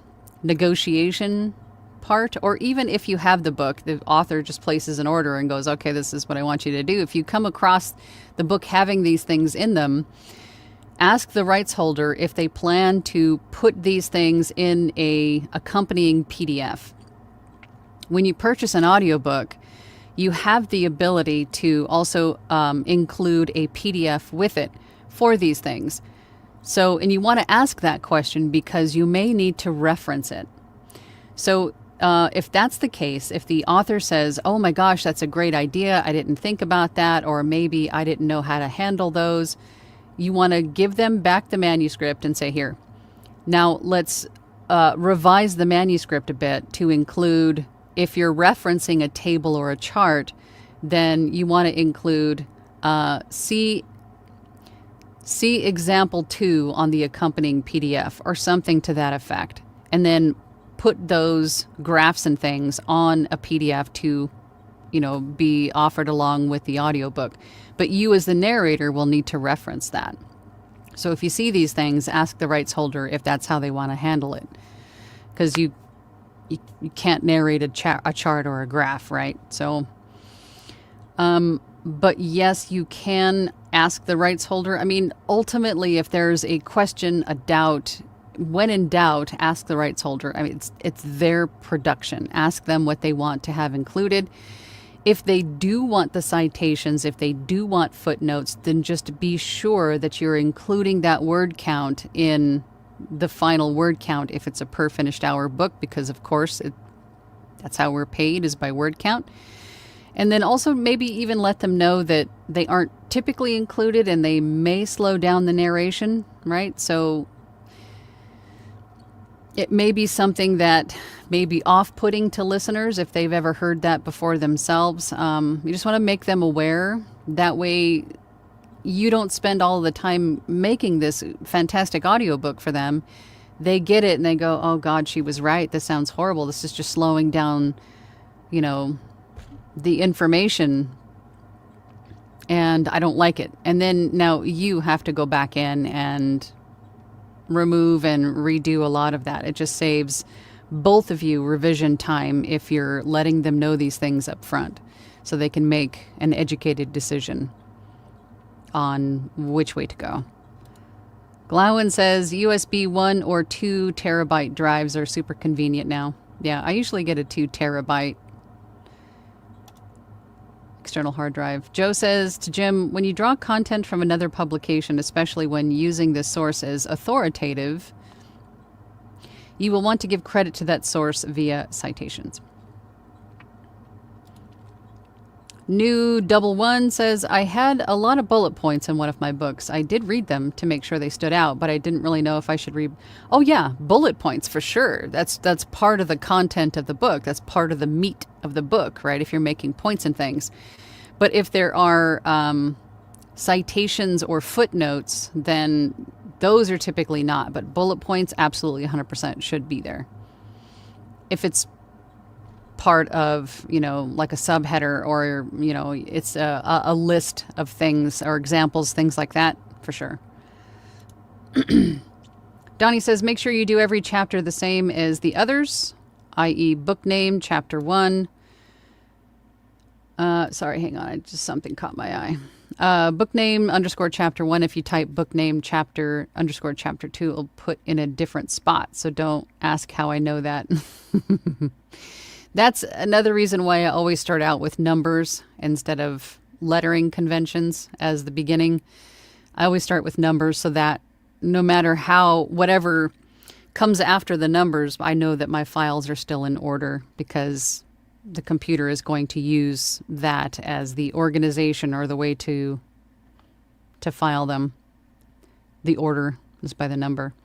negotiation part, or even if you have the book, the author just places an order and goes, okay, this is what I want you to do. If you come across the book having these things in them, ask the rights holder if they plan to put these things in a accompanying PDF. When you purchase an audiobook, you have the ability to also include a PDF with it for these things. So, and you want to ask that question because you may need to reference it. So if that's the case, if the author says, oh my gosh, that's a great idea, I didn't think about that, or maybe I didn't know how to handle those, you want to give them back the manuscript and say, here, now let's revise the manuscript a bit to include, if you're referencing a table or a chart, then you want to include see example 2 on the accompanying PDF or something to that effect. And then put those graphs and things on a PDF to, you know, be offered along with the audiobook. But you as the narrator will need to reference that. So if you see these things, ask the rights holder if that's how they want to handle it. Because you can't narrate a chart or a graph, right? So, but yes, you can ask the rights holder. I mean, ultimately, if there's a question, a doubt, when in doubt, ask the rights holder. I mean, it's their production. Ask them what they want to have included. If they do want the citations, if they do want footnotes, then just be sure that you're including that word count in the final word count if it's a per finished hour book, because of course that's how we're paid, is by word count. And then also maybe even let them know that they aren't typically included and they may slow down the narration, right? So it may be something that may be off-putting to listeners if they've ever heard that before themselves. You just want to make them aware. That way you don't spend all the time making this fantastic audiobook for them. They get it and they go, oh God, she was right. This sounds horrible. This is just slowing down, the information, and I don't like it. And then now you have to go back in and remove and redo a lot of that. It just saves both of you revision time if you're letting them know these things up front so they can make an educated decision on which way to go. Glowin says USB 1 or 2 terabyte drives are super convenient now. Yeah, I usually get a 2 terabyte external hard drive. Joe says to Jim, when you draw content from another publication, especially when using this source as authoritative, you will want to give credit to that source via citations. New Double One says, I had a lot of bullet points in one of my books. I did read them to make sure they stood out, but I didn't really know if I should read. Oh yeah, bullet points for sure. That's part of the content of the book. That's part of the meat of the book, right? If you're making points and things. But if there are citations or footnotes, then those are typically not. But bullet points, absolutely 100% should be there. If it's part of, like a subheader, or, it's a list of things or examples, things like that, for sure. Donnie says, make sure you do every chapter the same as the others, i.e. book name, chapter 1. Sorry, hang on. Something caught my eye. Book name _ chapter 1. If you type book name chapter _ chapter 2, it'll put in a different spot. So don't ask how I know that. That's another reason why I always start out with numbers instead of lettering conventions as the beginning. I always start with numbers so that no matter whatever comes after the numbers, I know that my files are still in order, because the computer is going to use that as the organization or the way to file them. The order is by the number.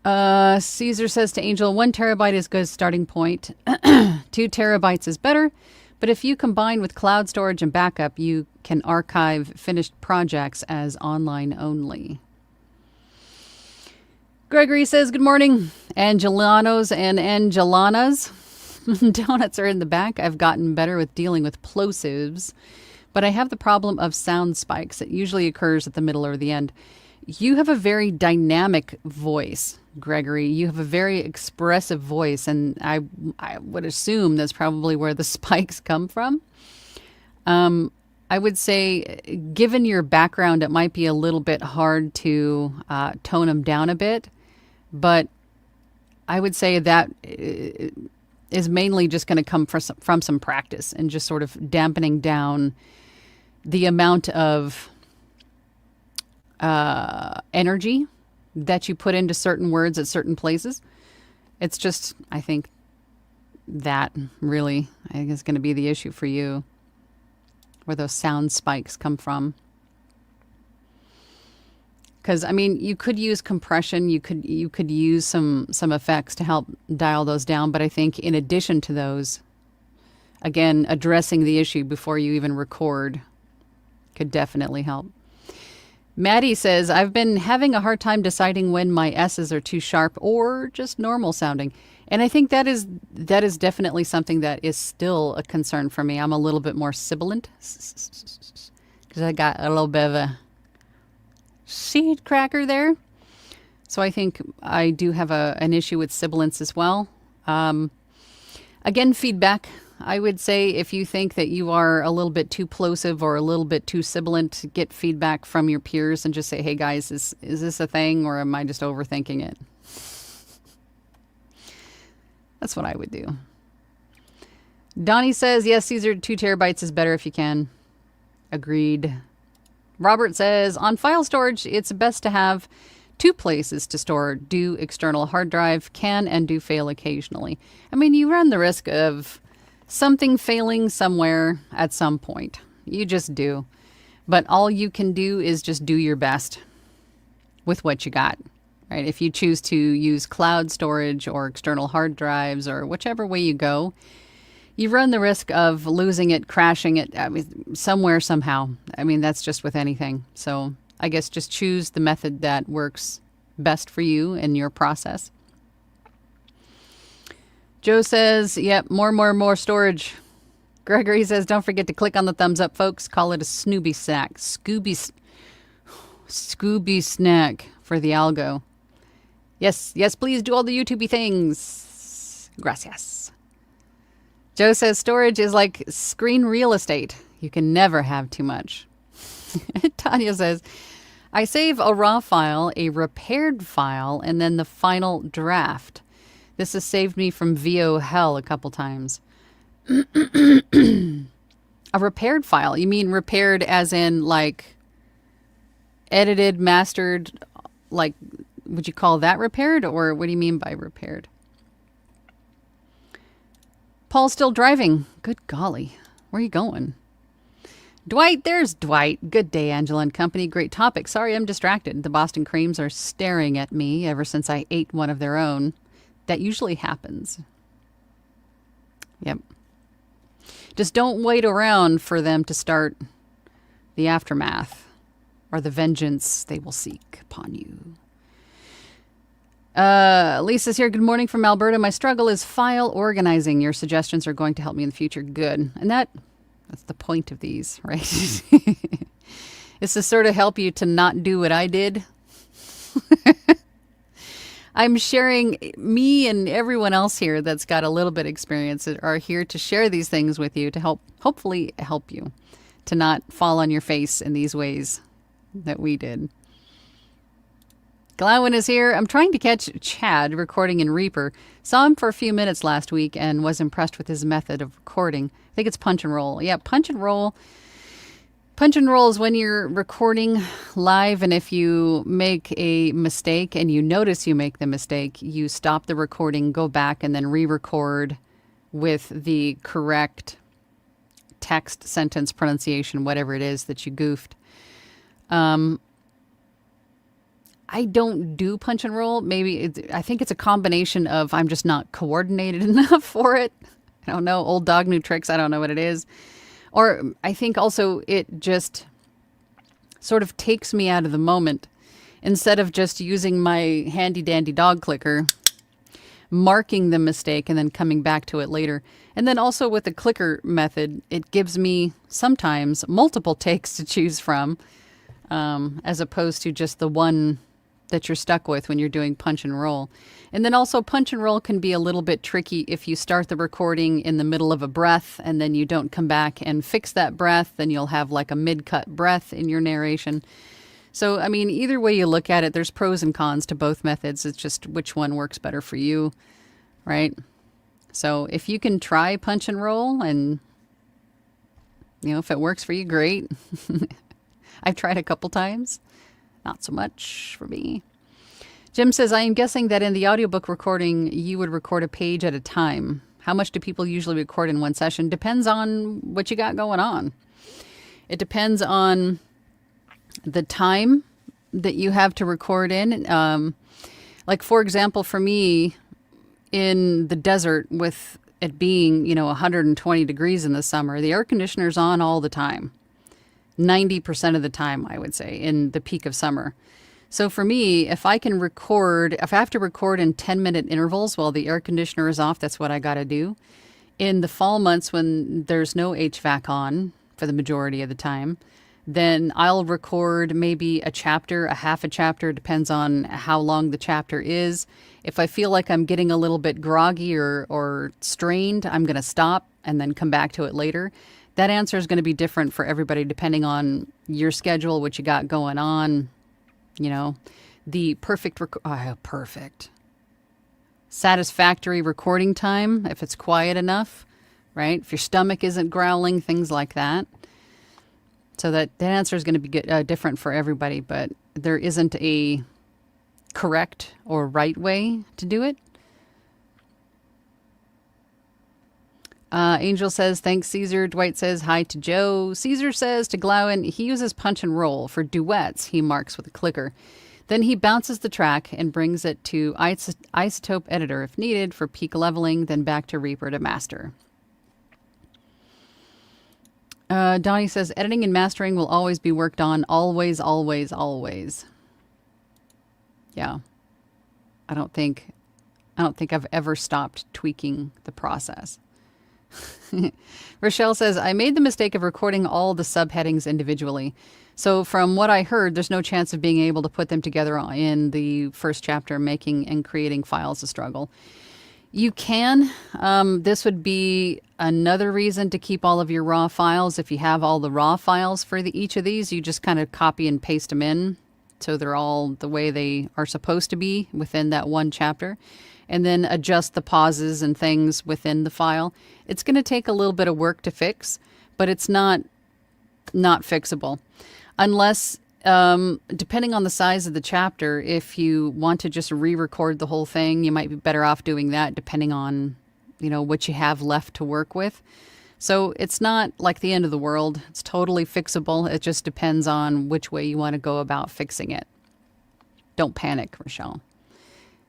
Caesar says to Angel, 1 terabyte is good starting point. 2 terabytes is better, but if you combine with cloud storage and backup, you can archive finished projects as online only. Gregory says, good morning. Angelanos and Angelanas. Donuts are in the back. I've gotten better with dealing with plosives, but I have the problem of sound spikes. It usually occurs at the middle or the end. You have a very dynamic voice, Gregory. You have a very expressive voice, and I would assume that's probably where the spikes come from. I would say, given your background, it might be a little bit hard to tone them down a bit, but I would say that is mainly just going to come from some practice and just sort of dampening down the amount of energy that you put into certain words at certain places. It's just, I think that really, is going to be the issue for you, where those sound spikes come from. Because, you could use compression, you could use some effects to help dial those down, but I think in addition to those, again, addressing the issue before you even record could definitely help. Maddie says, I've been having a hard time deciding when my S's are too sharp or just normal sounding. And I think that is definitely something that is still a concern for me. I'm a little bit more sibilant because I got a little bit of a seed cracker there. So I think I do have an issue with sibilance as well. Again, feedback. I would say if you think that you are a little bit too plosive or a little bit too sibilant, get feedback from your peers and just say, hey guys, is this a thing or am I just overthinking it? That's what I would do. Donnie says, yes, Caesar, 2 terabytes is better if you can. Agreed. Robert says, on file storage, it's best to have 2 places to store. Do external hard drive, can and do fail occasionally. I mean, you run the risk of something failing somewhere at some point. You just do. But all you can do is just do your best with what you got. Right? If you choose to use cloud storage or external hard drives or whichever way you go, you run the risk of losing it, crashing it, somewhere, somehow. I mean, that's just with anything. So I guess just choose the method that works best for you and your process. Joe says, yep, more storage. Gregory says, don't forget to click on the thumbs up, folks. Call it a Scooby snack. Scooby snack for the algo. Yes, please do all the YouTubey things. Gracias. Joe says storage is like screen real estate. You can never have too much. Tanya says, I save a raw file, a repaired file, and then the final draft. This has saved me from VO hell a couple times. A repaired file? You mean repaired as in like edited, mastered, like would you call that repaired, or what do you mean by repaired? Paul's still driving. Good golly. Where are you going? Dwight, there's Dwight. Good day, Angela and company. Great topic. Sorry, I'm distracted. The Boston Creams are staring at me ever since I ate one of their own. That usually happens. Yep. Just don't wait around for them to start the aftermath or the vengeance they will seek upon you. Lisa's here. Good morning from Alberta. My struggle is file organizing. Your suggestions are going to help me in the future. Good. And that's the point of these, right? It's to sort of help you to not do what I did. I'm sharing, me and everyone else here that's got a little bit of experience are here to share these things with you to hopefully help you to not fall on your face in these ways that we did. Glowin is here. I'm trying to catch Chad recording in Reaper. Saw him for a few minutes last week and was impressed with his method of recording. I think it's punch and roll. Yeah, punch and roll. Punch and roll is when you're recording live, and if you make a mistake and you notice you make the mistake, you stop the recording, go back, and then re-record with the correct text, sentence, pronunciation, whatever it is that you goofed. I don't do punch and roll. I think it's a combination of I'm just not coordinated enough for it. I don't know. Old dog, new tricks. I don't know what it is. Or I think also it just sort of takes me out of the moment. Instead of just using my handy dandy dog clicker, marking the mistake and then coming back to it later. And then also with the clicker method, it gives me sometimes multiple takes to choose from, as opposed to just the one that you're stuck with when you're doing punch and roll. And then also punch and roll can be a little bit tricky if you start the recording in the middle of a breath and then you don't come back and fix that breath, then you'll have like a mid-cut breath in your narration. So, I mean, either way you look at it, there's pros and cons to both methods. It's just which one works better for you, right? So if you can try punch and roll and, if it works for you, great. I've tried a couple times. Not so much for me. Jim says, I am guessing that in the audiobook recording, you would record a page at a time. How much do people usually record in one session? Depends on what you got going on. It depends on the time that you have to record in. Like, for example, for me, in the desert with it being, 120 degrees in the summer, the air conditioner's on all the time. 90% of the time, I would say, in the peak of summer. So for me, if I have to record in 10-minute intervals while the air conditioner is off, that's what I got to do. In the fall months when there's no HVAC on for the majority of the time, Then I'll record maybe a chapter, a half a chapter, depends on how long the chapter is. If I feel like I'm getting a little bit groggy or strained, I'm going to stop and then come back to it later. That answer is going to be different for everybody depending on your schedule, what you got going on. You know, the perfect satisfactory recording time, if it's quiet enough, right? If your stomach isn't growling, things like that. So that answer is going to be different for everybody, but there isn't a correct or right way to do it. Angel says, thanks, Caesar. Dwight says, hi to Joe. Caesar says to Glowen, he uses punch and roll. For duets, he marks with a clicker. Then he bounces the track and brings it to Isotope Editor if needed for peak leveling, then back to Reaper to master. Donnie says, editing and mastering will always be worked on. Always, always, always. Yeah. I don't think I've ever stopped tweaking the process. Rochelle says, I made the mistake of recording all the subheadings individually. So from what I heard, there's no chance of being able to put them together in the first chapter. Making and creating files a struggle. You can. This would be another reason to keep all of your raw files. If you have all the raw files for each of these, you just kind of copy and paste them in. So they're all the way they are supposed to be within that one chapter. And then adjust the pauses and things within the file. It's going to take a little bit of work to fix, but it's not fixable. Unless, depending on the size of the chapter, if you want to just re-record the whole thing, you might be better off doing that depending on, what you have left to work with. So it's not like the end of the world. It's totally fixable. It just depends on which way you want to go about fixing it. Don't panic, Rochelle.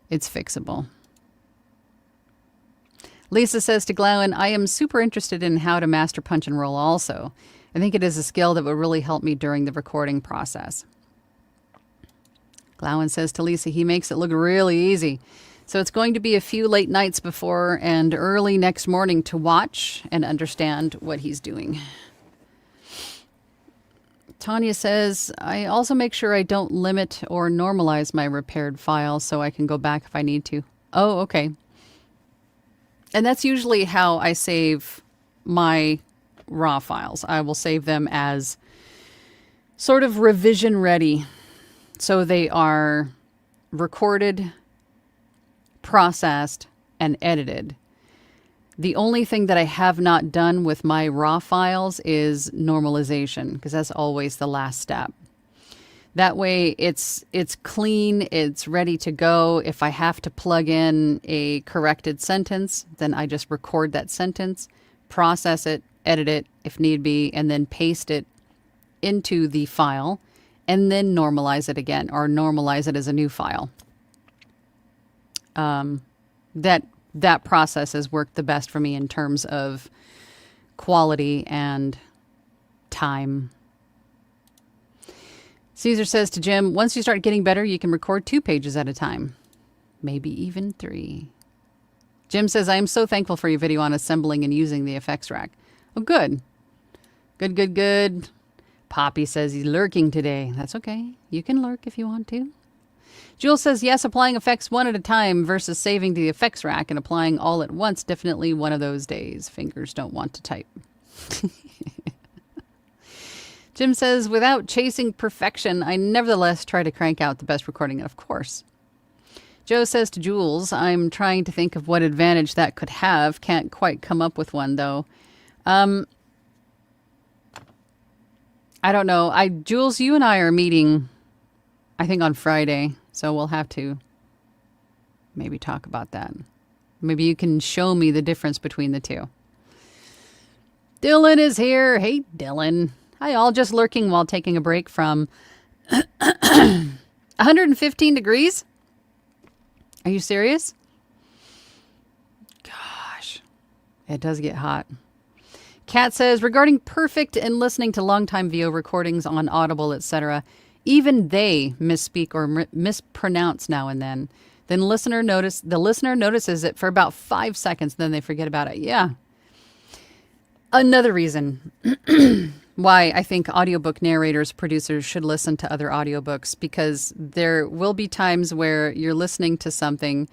It's fixable. Lisa says to Glowen, I am super interested in how to master punch and roll also. I think it is a skill that would really help me during the recording process. Glowen says to Lisa, he makes it look really easy. So it's going to be a few late nights before and early next morning to watch and understand what he's doing. Tanya says, I also make sure I don't limit or normalize my repaired files so I can go back if I need to. Oh, okay. And that's usually how I save my raw files. I will save them as sort of revision ready. So they are recorded, processed, and edited. The only thing that I have not done with my raw files is normalization, because that's always the last step. That way it's clean, it's ready to go. If I have to plug in a corrected sentence, then I just record that sentence, process it, edit it if need be, and then paste it into the file, and then normalize it again, or normalize it as a new file. That process has worked the best for me in terms of quality and time. Caesar says to Jim, once you start getting better, you can record 2 pages at a time. Maybe even 3. Jim says, I am so thankful for your video on assembling and using the effects rack. Oh, good. Good. Poppy says he's lurking today. That's okay. You can lurk if you want to. Jules says, yes, applying effects one at a time versus saving to the effects rack and applying all at once. Definitely one of those days. Fingers don't want to type. Jim says, without chasing perfection, I nevertheless try to crank out the best recording, of course. Joe says to Jules, I'm trying to think of what advantage that could have. Can't quite come up with one, though. I don't know. Jules, you and I are meeting, I think, on Friday. So we'll have to maybe talk about that. Maybe you can show me the difference between the two. Dylan is here. Hey, Dylan. Hi, all. Just lurking while taking a break from 115 degrees. Are you serious? Gosh, it does get hot. Kat says, regarding perfect and listening to longtime VO recordings on Audible, etc., even they misspeak or mispronounce now and then. The listener notices it for about 5 seconds, then they forget about it. Yeah. Another reason. why I think audiobook narrators, producers should listen to other audiobooks, because there will be times where you're listening to something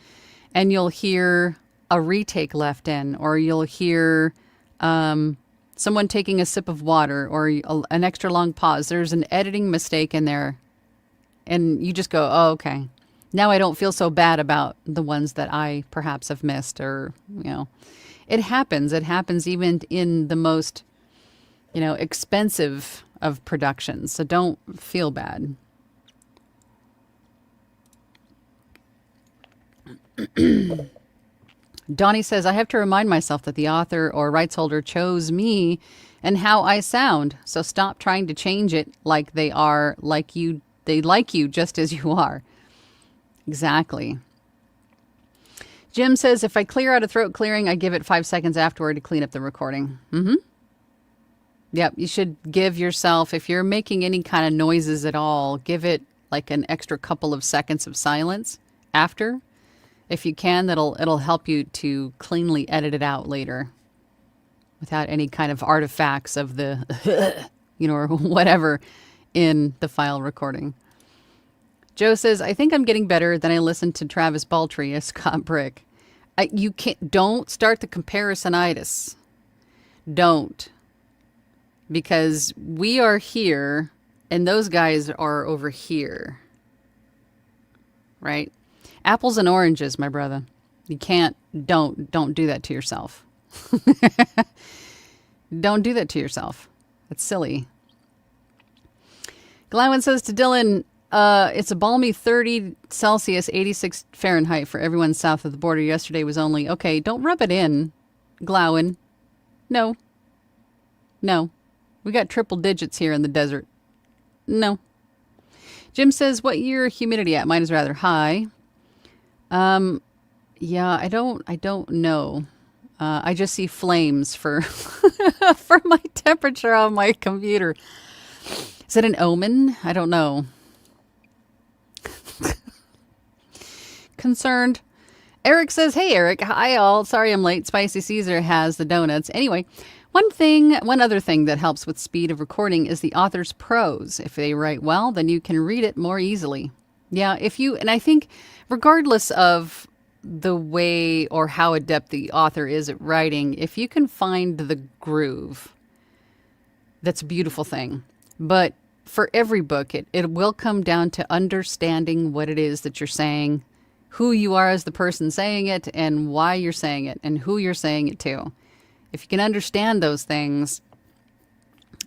and you'll hear a retake left in, or you'll hear someone taking a sip of water, or an extra long pause. There's an editing mistake in there. And you just go, oh, okay. Now I don't feel so bad about the ones that I perhaps have missed, or, it happens. It happens even in the most, expensive of productions. So don't feel bad. Donnie says, I have to remind myself that the author or rights holder chose me and how I sound. So stop trying to change it like they like you just as you are. Exactly. Jim says, if I clear out a throat clearing, I give it 5 seconds afterward to clean up the recording. Yep, you should give yourself, if you're making any kind of noises at all, give it like an extra couple of seconds of silence after. If you can, it'll help you to cleanly edit it out later without any kind of artifacts of the, or whatever in the file recording. Joe says, I think I'm getting better. Then I listened to Travis Baltry as Scott Brick. Don't start the comparisonitis. Don't. Because we are here and those guys are over here. Right? Apples and oranges, my brother. You don't do that to yourself. Don't do that to yourself. That's silly. Glywin says to Dylan, it's a balmy 30 Celsius, 86 Fahrenheit for everyone south of the border. Yesterday was only, okay, don't rub it in, Glywin. No. We got triple digits here in the desert. No. Jim says, what your humidity at? Mine is rather high. Yeah, I don't know. I just see flames for for my temperature on my computer. Is it an omen? I don't know. Concerned. Eric says, hey Eric, hi all. Sorry I'm late. Spicy Caesar has the donuts. Anyway, one other thing that helps with speed of recording is the author's prose. If they write well, then you can read it more easily. Yeah, and I think regardless of the way or how adept the author is at writing, if you can find the groove, that's a beautiful thing. But for every book, it will come down to understanding what it is that you're saying, who you are as the person saying it, and why you're saying it, and who you're saying it to. If you can understand those things,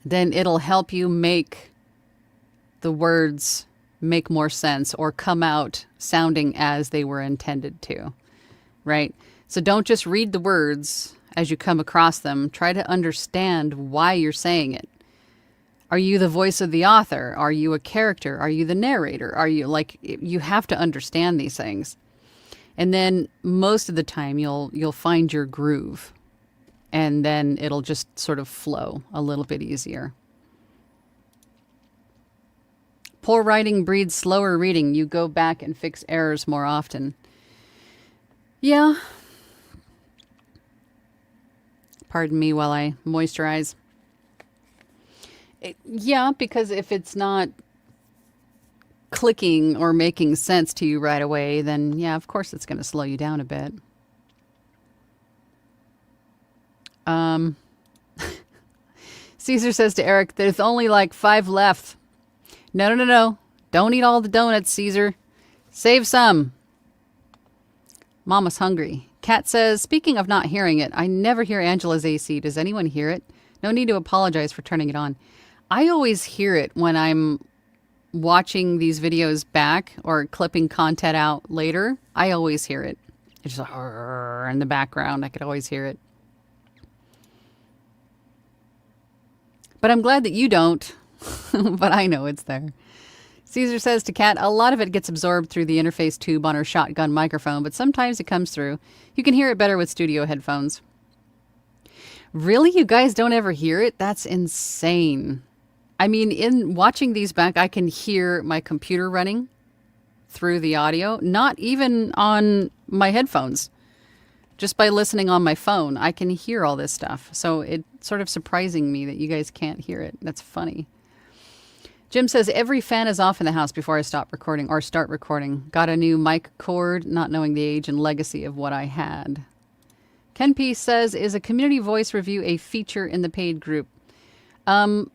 then it'll help you make the words make more sense or come out sounding as they were intended to, right? So don't just read the words as you come across them. Try to understand why you're saying it. Are you the voice of the author? Are you a character? Are you the narrator? Are you you have to understand these things. And then most of the time you'll find your groove, and then it'll just sort of flow a little bit easier. Poor writing breeds slower reading. You go back and fix errors more often. Yeah. Pardon me while I moisturize. Yeah, because if it's not clicking or making sense to you right away, then yeah, of course it's going to slow you down a bit. Caesar says to Eric, there's only like 5 left. No. Don't eat all the donuts, Caesar. Save some. Mama's hungry. Kat says, speaking of not hearing it, I never hear Angela's AC. Does anyone hear it? No need to apologize for turning it on. I always hear it when I'm watching these videos back or clipping content out later. I always hear it. It's just in the background. I could always hear it. But I'm glad that you don't. But I know it's there. Caesar says to Kat, a lot of it gets absorbed through the interface tube on her shotgun microphone, but sometimes it comes through. You can hear it better with studio headphones. Really? You guys don't ever hear it? That's insane. I mean, in watching these back, I can hear my computer running through the audio, not even on my headphones. Just by listening on my phone, I can hear all this stuff. So it's sort of surprising me that you guys can't hear it. That's funny. Jim says, every fan is off in the house before I stop recording or start recording. Got a new mic cord, not knowing the age and legacy of what I had. Ken P says, is a community voice review a feature in the paid group? In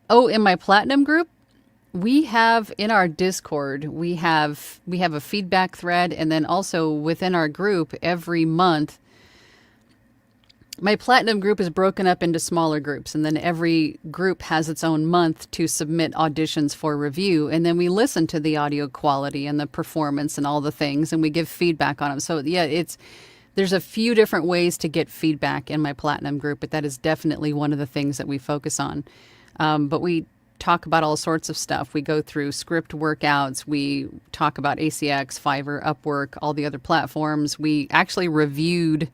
my platinum group, we have in our Discord, we have a feedback thread, and then also within our group every month, my platinum group is broken up into smaller groups, and then every group has its own month to submit auditions for review, and then we listen to the audio quality and the performance and all the things, and we give feedback on them. So yeah, there's a few different ways to get feedback in my platinum group, but that is definitely one of the things that we focus on. But we talk about all sorts of stuff. We go through script workouts. We talk about ACX, Fiverr, Upwork, all the other platforms. We actually reviewed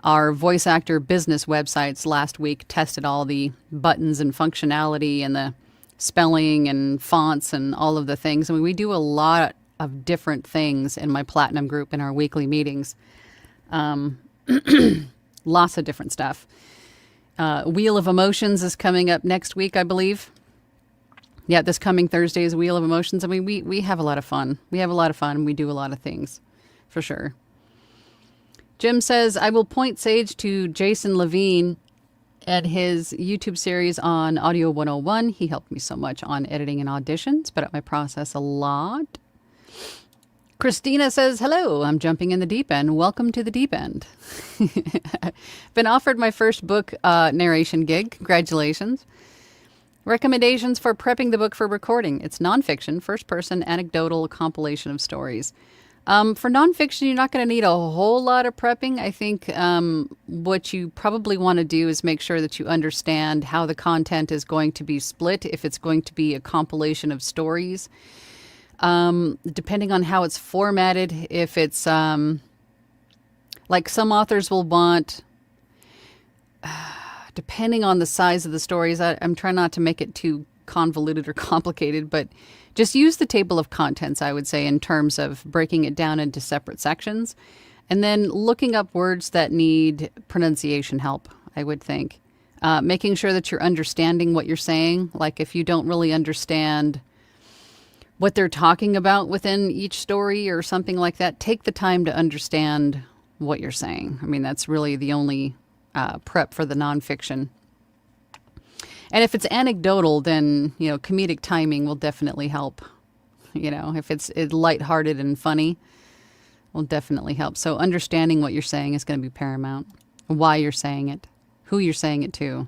our voice actor business websites last week, tested all the buttons and functionality and the spelling and fonts and all of the things. I mean, we do a lot of different things in my platinum group in our weekly meetings. Lots of different stuff. Wheel of Emotions is coming up next week, I believe. Yeah, this coming Thursday is Wheel of Emotions. I mean, we have a lot of fun. We have a lot of fun and we do a lot of things, for sure. Jim says, I will point Sage to Jason Levine and his YouTube series on Audio 101. He helped me so much on editing and auditions, sped up my process a lot. Christina says, hello, I'm jumping in the deep end. Welcome to the deep end. Been offered my first book narration gig. Congratulations. Recommendations for prepping the book for recording. It's nonfiction, first-person, anecdotal compilation of stories. For nonfiction, you're not going to need a whole lot of prepping. I think what you probably want to do is make sure that you understand how the content is going to be split, if it's going to be a compilation of stories. Depending on how it's formatted, if it's like some authors will want, depending on the size of the stories, I'm trying not to make it too convoluted or complicated, but just use the table of contents, I would say, in terms of breaking it down into separate sections and then looking up words that need pronunciation help, I would think. Making sure that you're understanding what you're saying. Like if you don't really understand what they're talking about within each story or something like that, take the time to understand what you're saying. I mean, that's really the only prep for the nonfiction. And if it's anecdotal, then, comedic timing will definitely help. If it's lighthearted and funny, will definitely help. So understanding what you're saying is going to be paramount. Why you're saying it, who you're saying it to.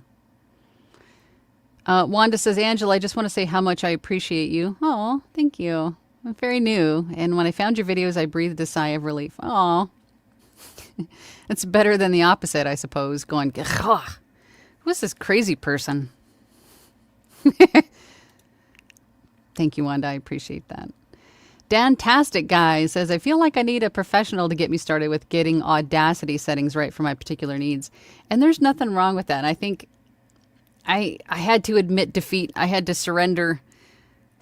Wanda says, Angela, I just want to say how much I appreciate you. Oh, thank you. I'm very new. And when I found your videos, I breathed a sigh of relief. Oh, it's better than the opposite, I suppose. Going, who's this crazy person? Thank you, Wanda. I appreciate that. Dantastic Guy says, I feel like I need a professional to get me started with getting Audacity settings right for my particular needs. And there's nothing wrong with that. And I think I had to admit defeat. I had to surrender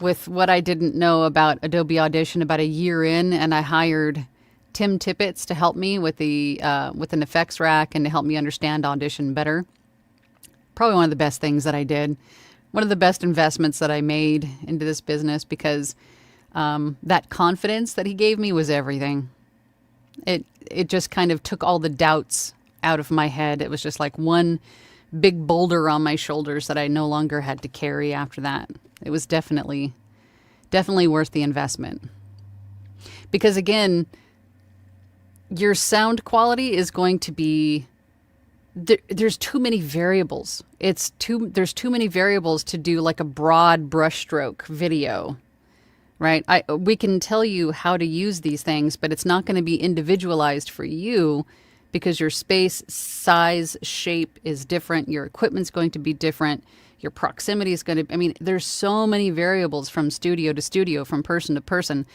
with what I didn't know about Adobe Audition about a year in, and I hired Tim Tippett to help me with with an effects rack and to help me understand Audition better. Probably one of the best things that I did. One of the best investments that I made into this business, because that confidence that he gave me was everything. It just kind of took all the doubts out of my head. It was just like one big boulder on my shoulders that I no longer had to carry after that. It was definitely worth the investment. Because again, your sound quality is going to be, there's too many variables. There's too many variables to do like a broad brushstroke video, right? We can tell you how to use these things, but it's not going to be individualized for you because your space, size, shape is different. Your equipment's going to be different. Your proximity is going to, there's so many variables from studio to studio, from person to person.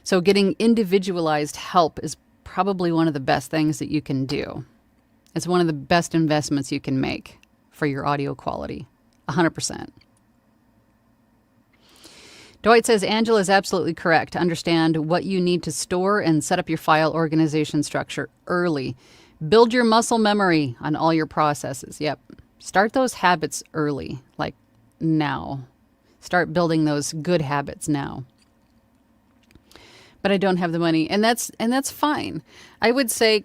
So getting individualized help is probably one of the best things that you can do. It's one of the best investments you can make for your audio quality. 100%. Dwight says, Angela is absolutely correct. Understand what you need to store and set up your file organization structure early. Build your muscle memory on all your processes. Yep. Start those habits early, like now. Start building those good habits now. But I don't have the money, and that's fine. I would say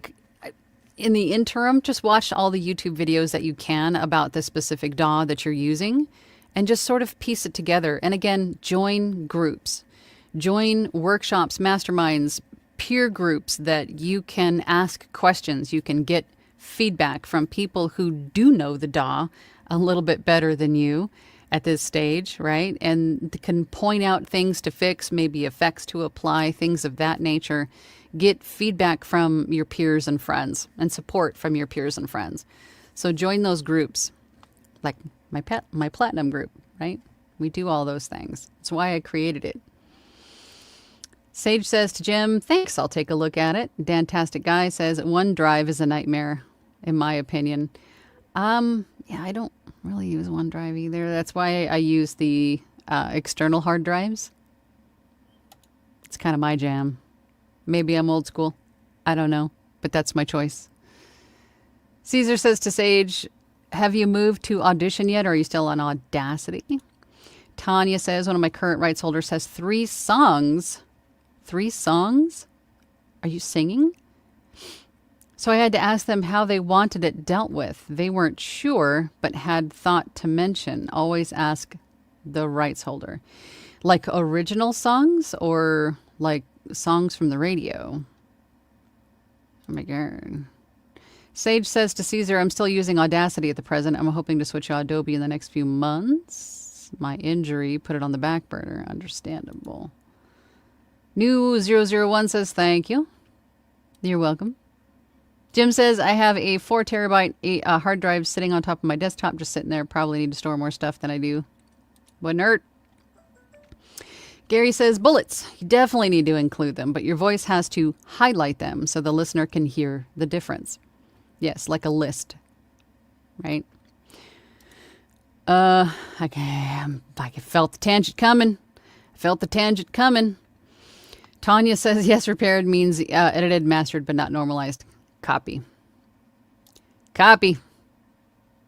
in the interim, just watch all the YouTube videos that you can about the specific DAW that you're using and just sort of piece it together. And again, join groups, join workshops, masterminds, peer groups that you can ask questions. You can get feedback from people who do know the DAW a little bit better than you at this stage, right? And can point out things to fix, maybe effects to apply, things of that nature. Get feedback from your peers and friends and support from your peers and friends. So join those groups, like my platinum group, right? We do all those things. That's why I created it. Sage says to Jim, thanks, I'll take a look at it. Dantastic Guy says OneDrive is a nightmare, in my opinion. Yeah, I don't really use OneDrive either. That's why I use the external hard drives. It's kind of my jam. Maybe I'm old school. I don't know, but that's my choice. Caesar says to Sage, have you moved to Audition yet, or are you still on Audacity? Tanya says, one of my current rights holders has 3 songs. 3 songs? Are you singing? So I had to ask them how they wanted it dealt with. They weren't sure, but had thought to mention. Always ask the rights holder. Like original songs or like songs from the radio? Oh my God. Sage says to Caesar, I'm still using Audacity at the present. I'm hoping to switch to Adobe in the next few months. My injury put it on the back burner. Understandable. New 001 says, thank you. You're welcome. Jim says, I have a 4 terabyte hard drive sitting on top of my desktop, just sitting there. Probably need to store more stuff than I do. Wouldn't hurt. Gary says, bullets. You definitely need to include them, but your voice has to highlight them so the listener can hear the difference. Yes, like a list. Right? Okay. I felt the tangent coming. Tanya says, yes, repaired means edited, mastered, but not normalized. Copy.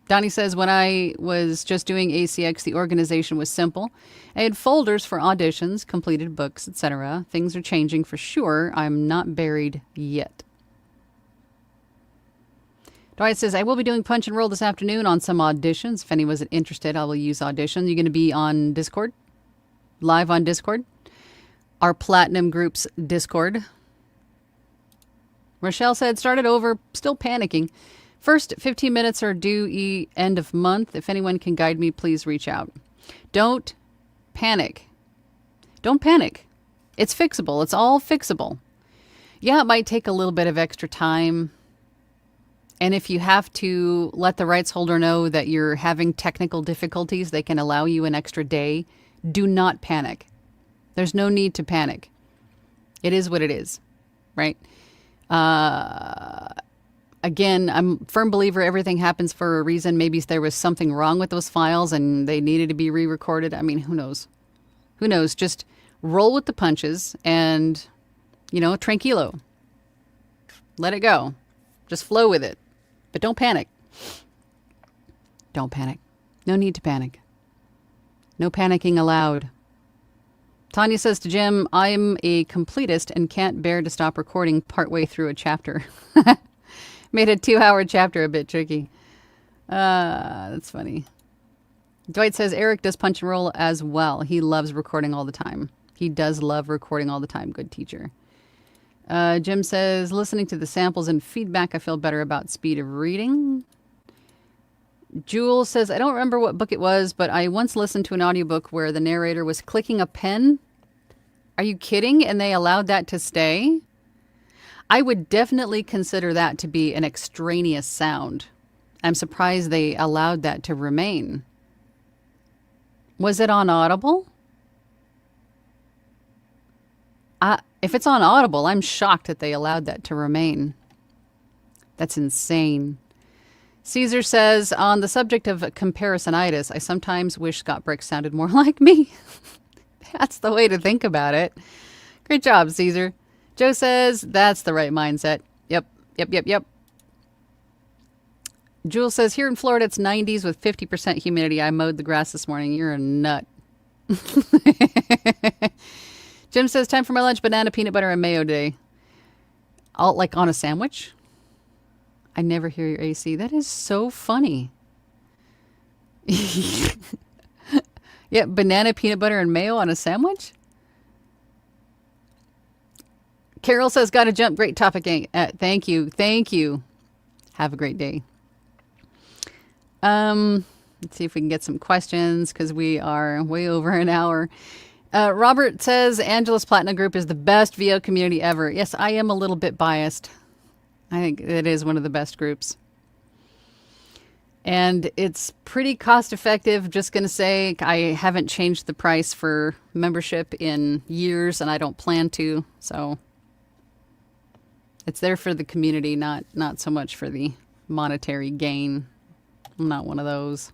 Donnie says, when I was just doing ACX, the organization was simple. I had folders for auditions, completed books, etc. Things are changing for sure. I'm not buried yet. Dwight says, I will be doing Punch and Roll this afternoon on some auditions. If anyone's interested, I will use Audition. You're going to be on Discord? Live on Discord? Our Platinum Group's Discord. Rochelle said, started over, still panicking. First 15 minutes are due end of month. If anyone can guide me, please reach out. Don't panic. It's fixable. It's all fixable. Yeah, it might take a little bit of extra time. And if you have to let the rights holder know that you're having technical difficulties, they can allow you an extra day. Do not panic. There's no need to panic. It is what it is, right? Again, I'm a firm believer everything happens for a reason. Maybe there was something wrong with those files and they needed to be re-recorded. I mean, who knows? Just roll with the punches and, tranquilo. Let it go. Just flow with it. But don't panic. Don't panic. No need to panic. No panicking allowed. Tanya says to Jim, I'm a completist and can't bear to stop recording partway through a chapter. Made a 2-hour chapter a bit tricky. That's funny. Dwight says Eric does Punch and Roll as well. He loves recording all the time. He does love recording all the time. Good teacher. Jim says, listening to the samples and feedback, I feel better about speed of reading. Jules says, I don't remember what book it was, but I once listened to an audiobook where the narrator was clicking a pen. Are you kidding? And they allowed that to stay? I would definitely consider that to be an extraneous sound. I'm surprised they allowed that to remain. Was it on Audible? If it's on Audible, I'm shocked that they allowed that to remain. That's insane. Caesar says, on the subject of comparisonitis, I sometimes wish Scott Brick sounded more like me. That's the way to think about it. Great job, Caesar. Joe says, that's the right mindset. Yep. Jules says, here in Florida, it's 90s with 50% humidity. I mowed the grass this morning. You're a nut. Jim says, time for my lunch, banana, peanut butter, and mayo day. All like on a sandwich? I never hear your AC. That is so funny. Yeah, banana, peanut butter, and mayo on a sandwich? Carol says, gotta jump. Great topic. Thank you. Have a great day. Let's see if we can get some questions because we are way over an hour. Robert says, Angela's Platinum Group is the best VO community ever. Yes, I am a little bit biased. I think it is one of the best groups. And it's pretty cost effective. Just going to say I haven't changed the price for membership in years and I don't plan to. So it's there for the community, not so much for the monetary gain. I'm not one of those.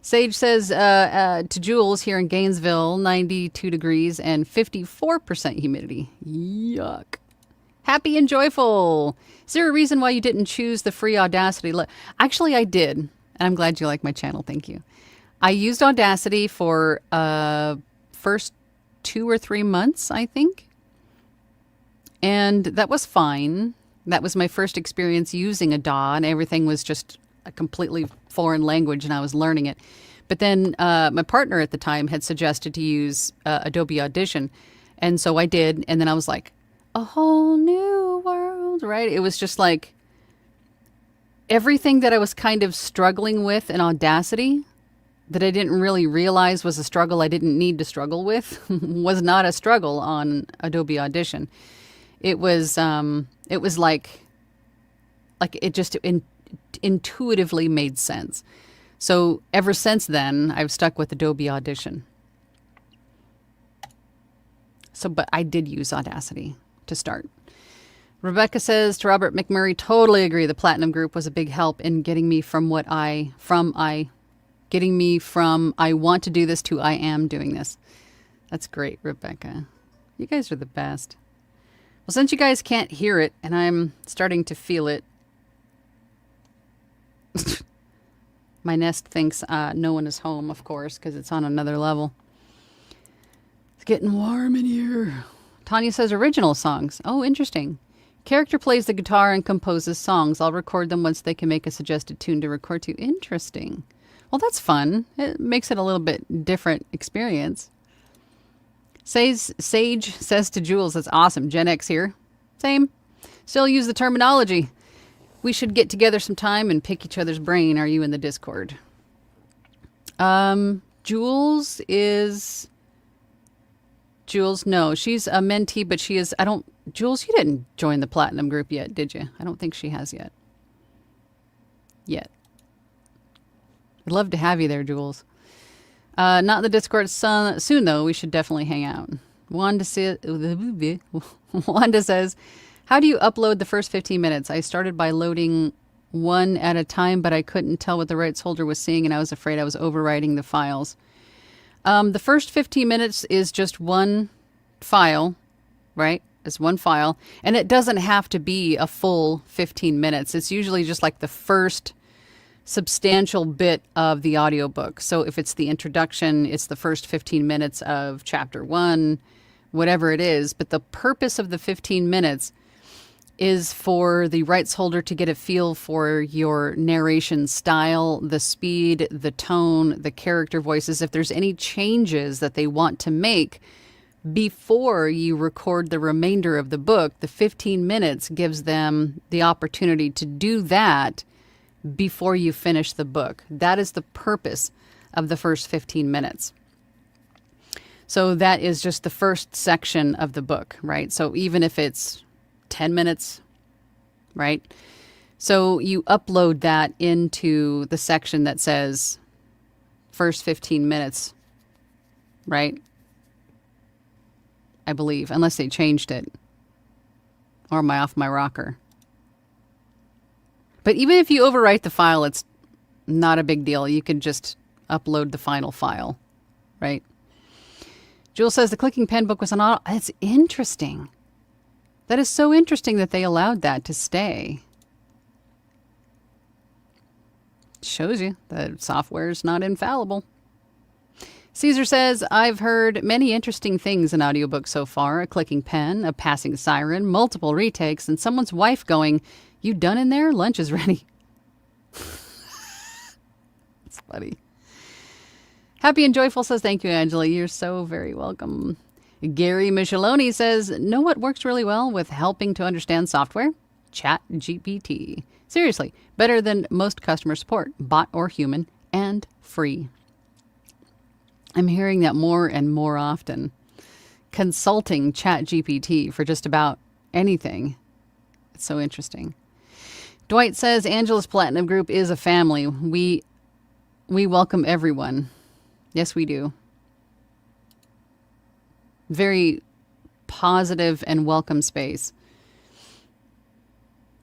Sage says to Jules here in Gainesville, 92 degrees and 54% humidity. Yuck. Happy and joyful. Is there a reason why you didn't choose the free Audacity? Actually, I did. And I'm glad you like my channel. Thank you. I used Audacity for first 2 or 3 months, I think. And that was fine. That was my first experience using a DAW, and everything was just a completely foreign language, and I was learning it. But then my partner at the time had suggested to use Adobe Audition. And so I did. And then I was like, a whole new world, right? It was just like everything that I was kind of struggling with in Audacity that I didn't really realize was a struggle I didn't need to struggle with was not a struggle on Adobe Audition. It was like it just intuitively made sense. So ever since then, I've stuck with Adobe Audition. So, but I did use Audacity to start. Rebecca says to Robert McMurray, totally agree. The Platinum Group was a big help in getting me from I want to do this to I am doing this. That's great, Rebecca. You guys are the best. Well, since you guys can't hear it and I'm starting to feel it, my Nest thinks no one is home, of course, because it's on another level. It's getting warm in here. Tanya says original songs. Oh, interesting. Character plays the guitar and composes songs. I'll record them once they can make a suggested tune to record to. Interesting. Well, that's fun. It makes it a little bit different experience. Sage says to Jules, that's awesome. Gen X here. Same. Still use the terminology. We should get together sometime and pick each other's brain. Are you in the Discord? Jules, no, she's a mentee, but she is, Jules, you didn't join the Platinum Group yet, did you? I don't think she has yet. I'd love to have you there, Jules. Not in the Discord soon, though. We should definitely hang out. Wanda says, how do you upload the first 15 minutes? I started by loading one at a time, but I couldn't tell what the rights holder was seeing, and I was afraid I was overwriting the files. The first 15 minutes is just one file, right? It's one file. And it doesn't have to be a full 15 minutes. It's usually just like the first substantial bit of the audiobook. So if it's the introduction, it's the first 15 minutes of chapter 1, whatever it is. But the purpose of the 15 minutes is for the rights holder to get a feel for your narration style, the speed, the tone, the character voices, if there's any changes that they want to make before you record the remainder of the book. The 15 minutes gives them the opportunity to do that before you finish the book. That is the purpose of the first 15 minutes. So that is just the first section of the book, right? So even if it's 10 minutes, right? So you upload that into the section that says first 15 minutes, right? I believe, unless they changed it. Or am I off my rocker? But even if you overwrite the file, it's not a big deal. You can just upload the final file, right? Jewel says the clicking pen book was on auto. That's interesting. That is so interesting that they allowed that to stay. Shows you that software is not infallible. Caesar says, I've heard many interesting things in audiobooks so far. A clicking pen, a passing siren, multiple retakes, and someone's wife going, "You done in there? Lunch is ready." It's funny. Happy and Joyful says, thank you, Angela. You're so very welcome. Gary Micheloni says, know what works really well with helping to understand software? ChatGPT. Seriously, better than most customer support, bot or human, and free. I'm hearing that more and more often. Consulting ChatGPT for just about anything. It's so interesting. Dwight says, Angela's Platinum Group is a family. We welcome everyone. Yes, we do. Very positive and welcome space.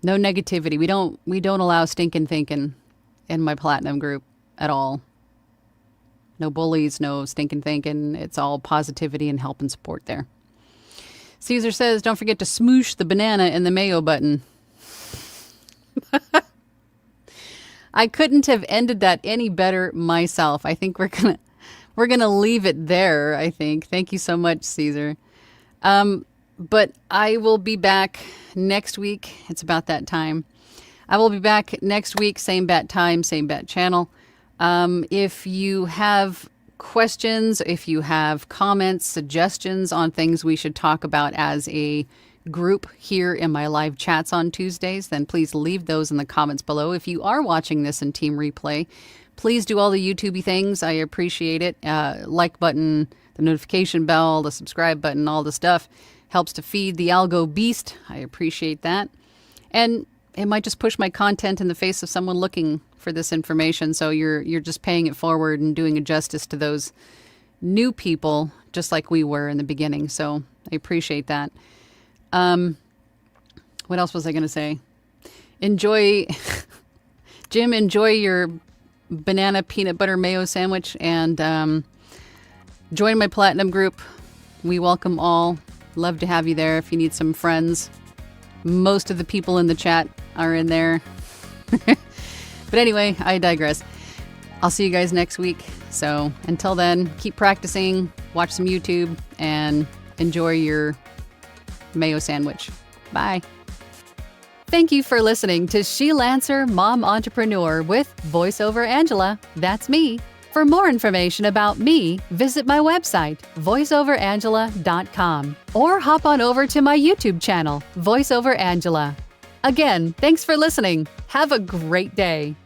No negativity. We don't allow stinking thinking in my Platinum Group at all. No bullies, no stinking thinking. It's all positivity and help and support there. Caesar says, don't forget to smoosh the banana in the mayo button. I couldn't have ended that any better myself. I think we're gonna leave it there, I think. Thank you so much, Caesar. But I will be back next week. It's about that time. I will be back next week, same bat time, same bat channel. If you have questions, if you have comments, suggestions on things we should talk about as a group here in my live chats on Tuesdays, then please leave those in the comments below. If you are watching this in Team Replay, please do all the YouTubey things. I appreciate it. Like button, the notification bell, the subscribe button, all the stuff helps to feed the algo beast. I appreciate that. And it might just push my content in the face of someone looking for this information. So you're just paying it forward and doing a justice to those new people, just like we were in the beginning. So I appreciate that. What else was I going to say? Enjoy, Jim, enjoy your banana peanut butter mayo sandwich, and join my Platinum Group. We welcome all. Love to have you there if you need some friends. Most of the people in the chat are in there. But anyway, I digress. I'll see you guys next week. So until then, keep practicing, watch some YouTube, and enjoy your mayo sandwich. Bye. Thank you for listening to She Lancer Mom Entrepreneur with VoiceOver Angela. That's me. For more information about me, visit my website, voiceoverangela.com, or hop on over to my YouTube channel, VoiceOver Angela. Again, thanks for listening. Have a great day.